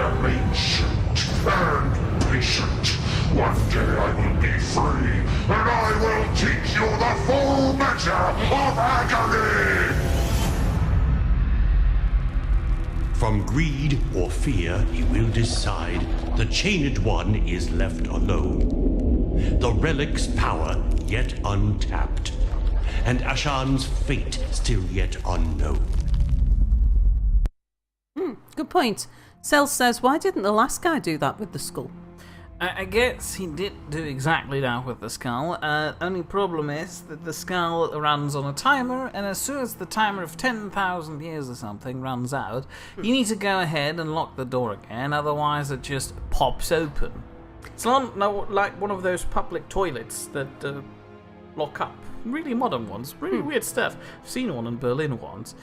am ancient and patient. One day I will be free, and I will teach you the full measure of agony! From greed or fear, he will decide the chained one is left alone. The relic's power yet untapped, and Ashan's fate still yet unknown. Good point. Cell says, why didn't the last guy do that with the skull? I guess he did do exactly that with the skull. Only problem is that the skull runs on a timer, and as soon as the timer of 10,000 years or something runs out, you need to go ahead and lock the door again, otherwise it just pops open. It's not like one of those public toilets that lock up. Really modern ones. Really weird stuff. I've seen one in Berlin once.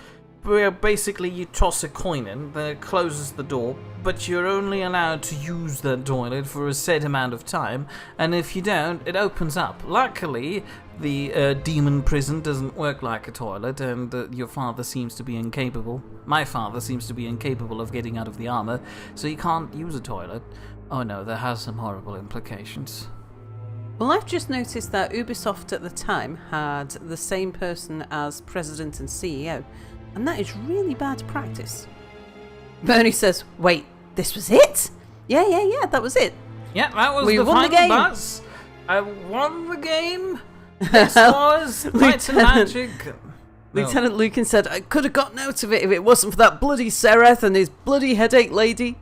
where basically you toss a coin in, then it closes the door, but you're only allowed to use the toilet for a set amount of time, and if you don't, it opens up. Luckily, the demon prison doesn't work like a toilet, and your father seems to be incapable. My father seems to be incapable of getting out of the armor, so he can't use a toilet. Oh no, that has some horrible implications. Well, I've just noticed that Ubisoft at the time had the same person as president and CEO, and that is really bad practice. Bernie says, wait, this was it? Yeah, that was it. Yeah, that was We the won the final game. buzz. I won the game. This was Might&Magic. Lieutenant Lucan said, I could have gotten out of it if it wasn't for that bloody Sereth and his bloody headache lady.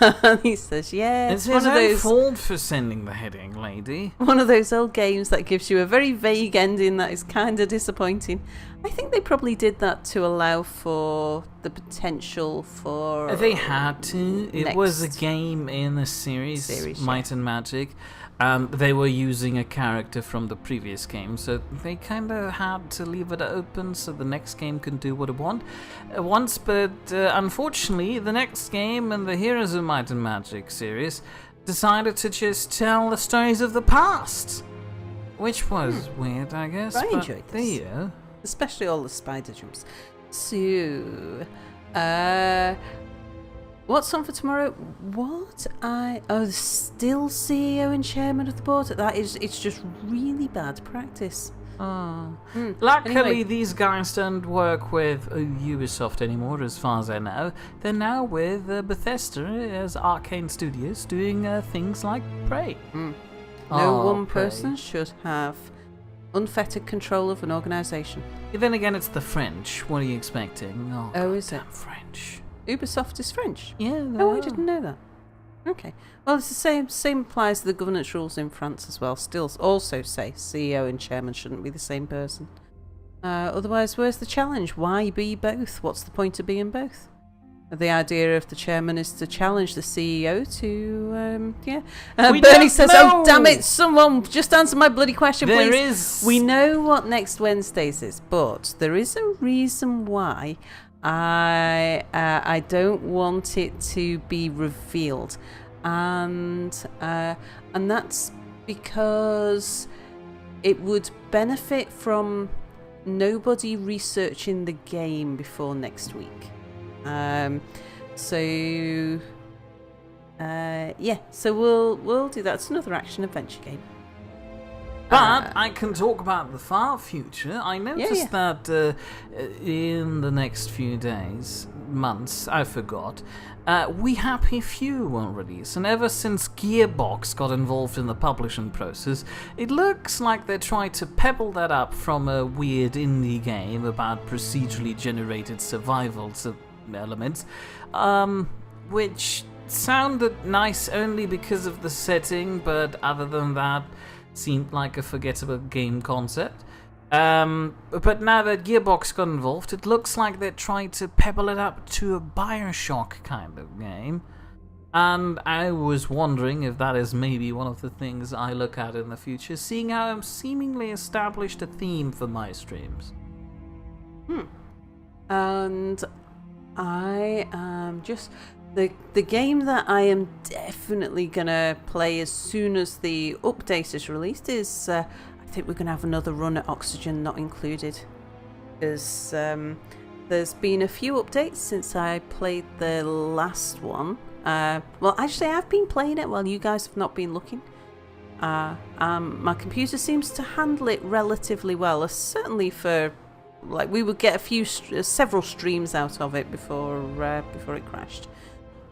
And he says, yeah, It's one his of own those fault for sending the heading lady. one of those old games that gives you a very vague ending that is kind of disappointing. I think they probably did that to allow for the potential for... They had to. It was a next game in the series yeah. Might&Magic. They were using a character from the previous game, so they kind of had to leave it open so the next game can do what it wants. But unfortunately, the next game in the Heroes of Might&Magic series decided to just tell the stories of the past, which was weird, I guess. I but enjoyed there this. you go. Especially all the spider jumps. So, what's on for tomorrow? Still CEO and chairman of the board. It's just really bad practice. Luckily, Anyway. these guys don't work with Ubisoft anymore, as far as I know. They're now with Bethesda as Arcane Studios, doing things like Prey. No one Prey. person should have unfettered control of an organisation. Then again, it's the French. What are you expecting? Oh, is it? goddamn French. Ubisoft is French. Yeah. Oh, I didn't know that. Okay. Well, it's the same applies to the governance rules in France as well. Still also say CEO and chairman shouldn't be the same person. Otherwise, where's the challenge? Why be both? What's the point of being both? The idea of the chairman is to challenge the CEO to, We Bernie don't says, know. oh, damn it, someone just answer my bloody question, There please. is- We know what next Wednesday's is, but there is a reason why I don't want it to be revealed. And that's because it would benefit from nobody researching the game before next week. So we'll do that. It's another action adventure game. But I can talk about the far future. I noticed that in the next few days, months, I forgot, We Happy Few won't release, and ever since Gearbox got involved in the publishing process, it looks like they're trying to pebble that up from a weird indie game about procedurally generated survival elements, which sounded nice only because of the setting, but other than that, seemed like a forgettable game concept. But now that Gearbox got involved, it looks like they're trying to pebble it up to a Bioshock kind of game. And I was wondering if that is maybe one of the things I look at in the future, seeing how I've seemingly established a theme for my streams. And I am just... The game that I am definitely going to play as soon as the update is released is... I think we're going to have another run at Oxygen Not Included. Because there's been a few updates since I played the last one. Well, actually, I've been playing it while you guys have not been looking. My computer seems to handle it relatively well. Certainly for... Like, we would get several streams out of it before it crashed.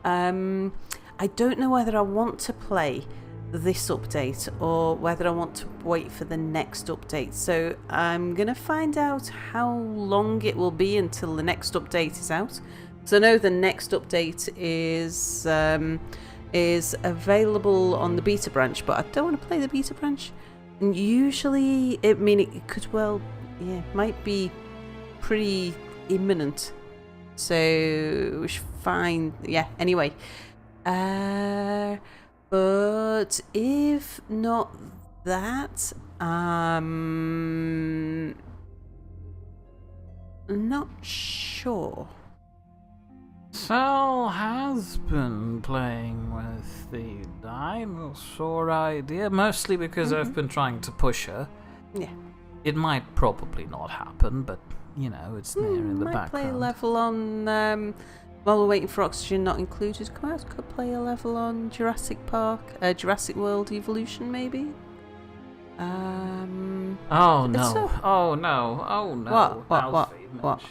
I don't know whether I want to play this update or whether I want to wait for the next update. So I'm going to find out how long it will be until the next update is out. So I know the next update is available on the beta branch, but I don't want to play the beta branch. And usually, it could might be pretty imminent. So we should find, anyway. But if not Not sure. Sal has been playing with the dinosaur idea, mostly because I've been trying to push her. Yeah. It might probably not happen, but, you know, it's there in the might background. play a level on, while we're waiting for Oxygen Not Included to come out, could play a level on Jurassic World Evolution, maybe? Oh no! Oh no! Oh no! What?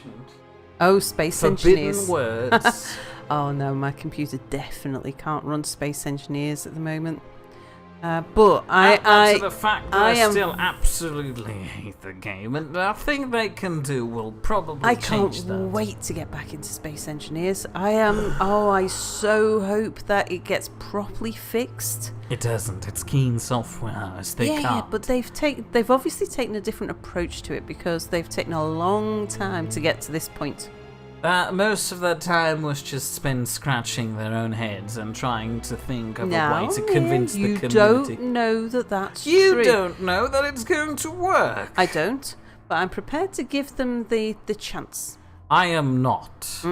Oh, Space Engineers. Forbidden words. Oh no, my computer definitely can't run Space Engineers at the moment. But to the fact that I still absolutely hate the game, and nothing they can do will probably change that. I can't wait to get back into Space Engineers. I so hope that it gets properly fixed. It doesn't. It's Keen Software. They can't. Yeah, but they've obviously taken a different approach to it because they've taken a long time to get to this point. Most of their time was just spent scratching their own heads and trying to think of a way to convince the community. You don't know that that's true. You don't know that it's going to work. I don't, but I'm prepared to give them the chance. I am not.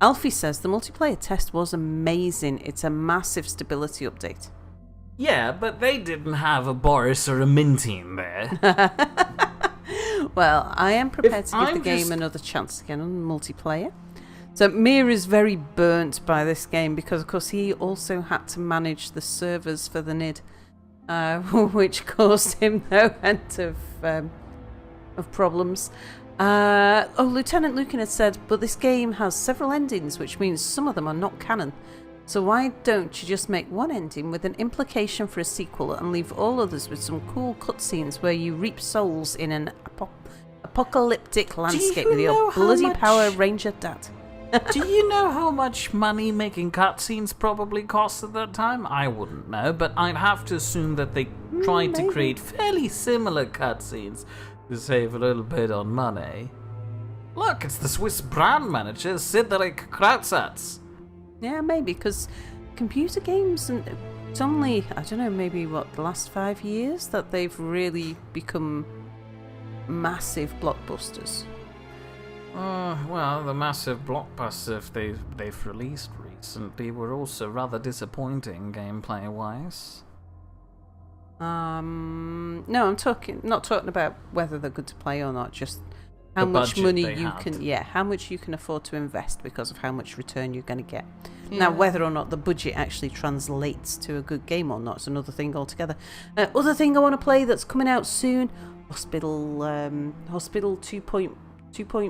Alfie says the multiplayer test was amazing. It's a massive stability update. Yeah, but they didn't have a Boris or a Minty in there. Well, I am prepared to give the game another chance again on multiplayer. So Mir is very burnt by this game because, of course, he also had to manage the servers for the Nidd, which caused him no end of problems. Lieutenant Lucan had said, but this game has several endings, which means some of them are not canon. So why don't you just make one ending with an implication for a sequel and leave all others with some cool cutscenes where you reap souls in an apocalyptic landscape with your bloody Power Ranger dad? Do you know how much money making cutscenes probably cost at that time? I wouldn't know, but I'd have to assume that they tried to create fairly similar cutscenes to save a little bit on money. Look, it's the Swiss brand manager, Cedric Krautsatz. Yeah, maybe, because computer games, it's only, I don't know, maybe the last 5 years that they've really become massive blockbusters. Well, the massive blockbusters they've released recently were also rather disappointing gameplay-wise. No, I'm not talking about whether they're good to play or not, just how much money how much you can afford to invest because of how much return you're going to get. Yeah. Now, whether or not the budget actually translates to a good game or not is another thing altogether. Other thing I want to play that's coming out soon, Hospital 2.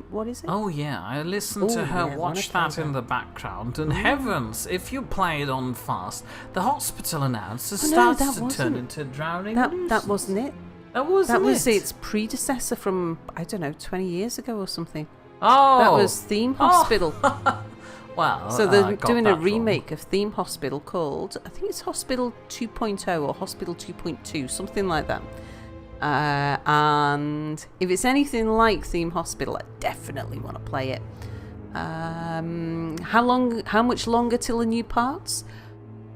What is it? Oh yeah, I listened to her watch that in the background, and heavens, if you play it on fast, the hospital announcer starts to turn into Drowning. That wasn't it. That was its predecessor from, I don't know, 20 years ago or something. Oh! That was Theme Hospital. Well, so they're doing a remake of Theme Hospital called, I think it's Hospital 2.0 or Hospital 2.2, something like that. And if it's anything like Theme Hospital, I definitely want to play it. How much longer till the new parts?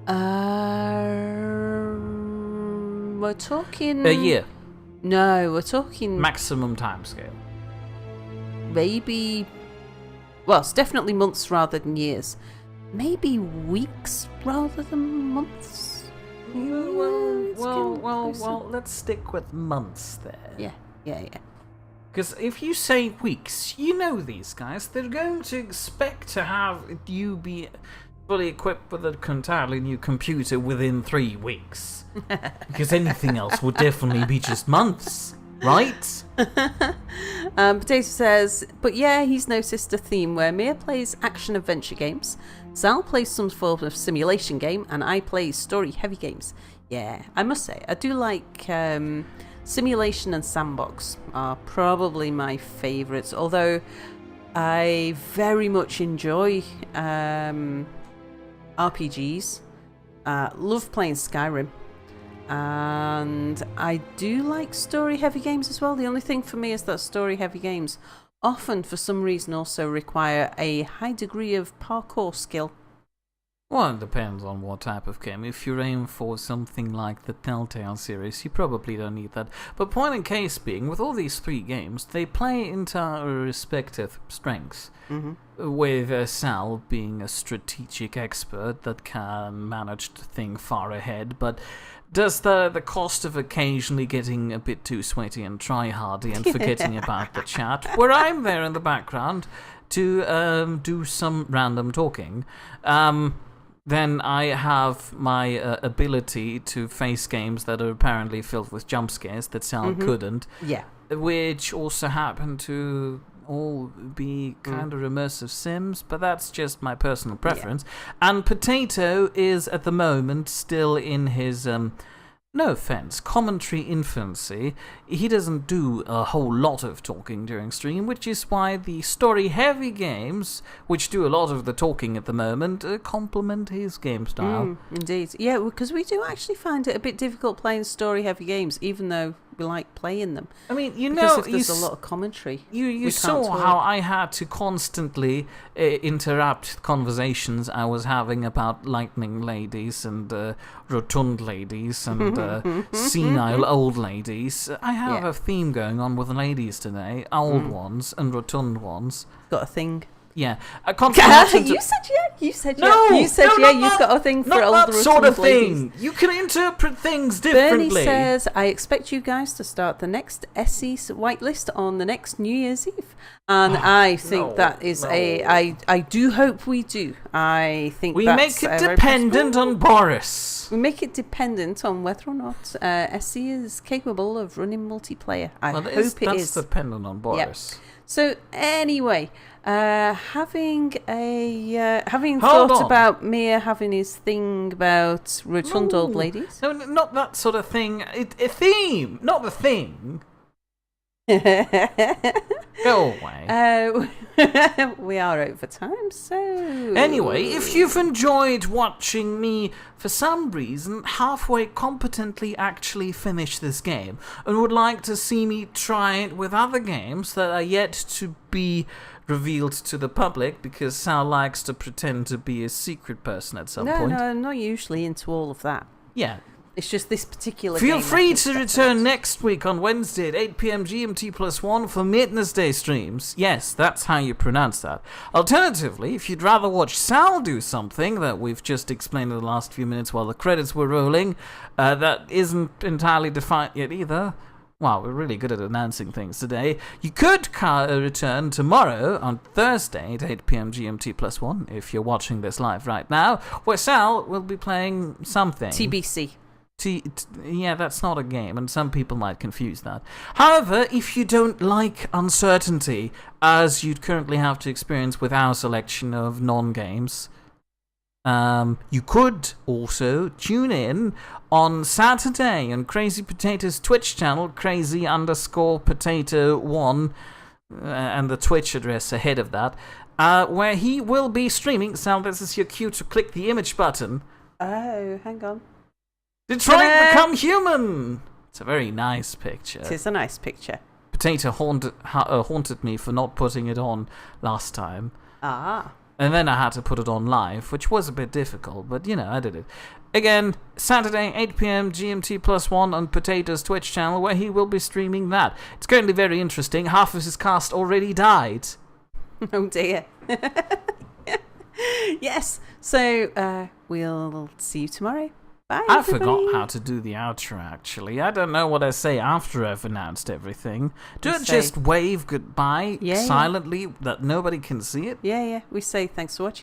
We're talking a year. No, we're talking maximum timescale. Maybe, well, it's definitely months rather than years. Maybe weeks rather than months. Well, let's stick with months there. Yeah. Because if you say weeks, you know these guys, they're going to expect to have you be fully equipped with an entirely new computer within 3 weeks. Because anything else would definitely be just months, right? Potato says, but yeah, he's noticed a theme where Mia plays action-adventure games, Sal plays some form of simulation game, and I play story-heavy games. Yeah, I must say, I do like simulation and sandbox are probably my favourites, although I very much enjoy RPGs. Love playing Skyrim. And I do like story-heavy games as well. The only thing for me is that story-heavy games often, for some reason, also require a high degree of parkour skill. Well, it depends on what type of game. If you're aiming for something like the Telltale series, you probably don't need that. But point in case being, with all these 3 games, they play into our respective strengths. With Sal being a strategic expert that can manage to think far ahead, but does the cost of occasionally getting a bit too sweaty and try-hardy and forgetting about the chat, where I'm there in the background to do some random talking. Then I have my ability to face games that are apparently filled with jump scares that Sal couldn't. Yeah. Which also happen to all be kind of immersive sims, but that's just my personal preference. Yeah. And Potato is at the moment still in his no offense, commentary infancy. He doesn't do a whole lot of talking during stream, which is why the story-heavy games, which do a lot of the talking at the moment, complement his game style. Indeed. Yeah, because we do actually find it a bit difficult playing story-heavy games, even though we like playing them. I mean, because if there's a lot of commentary. You saw how I had to constantly interrupt conversations I was having about lightning ladies and rotund ladies and senile old ladies. I have a theme going on with ladies today, old ones and rotund ones. Got a thing. Yeah, you said yeah. You said yeah. You said yeah. You've got a thing for old that sort of ladies. thing. You can interpret things differently. Bernie says, "I expect you guys to start the next SE whitelist on the next New Year's Eve," and I think that is I do hope we do. I think we make it dependent on Boris. We make it dependent on whether or not SE is capable of running multiplayer. I hope it is. That's dependent on Boris. Yep. So anyway. Having thought about Mia having his thing about rotund old ladies. No, not that sort of thing. A theme, not the thing. Go away. We are over time, so... Anyway, if you've enjoyed watching me, for some reason, halfway competently actually finish this game, and would like to see me try it with other games that are yet to be revealed to the public, because Sal likes to pretend to be a secret person at some point. No, I'm not usually into all of that. Yeah. It's just this particular game. Feel free to return next week on Wednesday at 8 p.m. GMT+1 for Merednesday streams. Yes, that's how you pronounce that. Alternatively, if you'd rather watch Sal do something that we've just explained in the last few minutes while the credits were rolling, that isn't entirely defined yet either. Wow, we're really good at announcing things today. You could return tomorrow on Thursday at 8 p.m. GMT+1 if you're watching this live right now, where Sal will be playing something. TBC. Yeah, that's not a game, and some people might confuse that. However, if you don't like uncertainty, as you'd currently have to experience with our selection of non-games, you could also tune in on Saturday on Crazy Potato's Twitch channel, crazy_potato1, and the Twitch address ahead of that, where he will be streaming. Sal, this is your cue to click the image button. Oh, hang on. Detroit Become Human! It's a very nice picture. It is a nice picture. Potato haunted me for not putting it on last time. Ah. And then I had to put it on live, which was a bit difficult, but, you know, I did it. Again, Saturday, 8 p.m. GMT+1 on Potato's Twitch channel, where he will be streaming that. It's currently very interesting. Half of his cast already died. Oh, dear. Yes. So, we'll see you tomorrow. Bye, I forgot how to do the outro, actually. I don't know what I say after I've announced everything. Do it just wave goodbye silently that nobody can see it? Yeah. We say thanks for watching.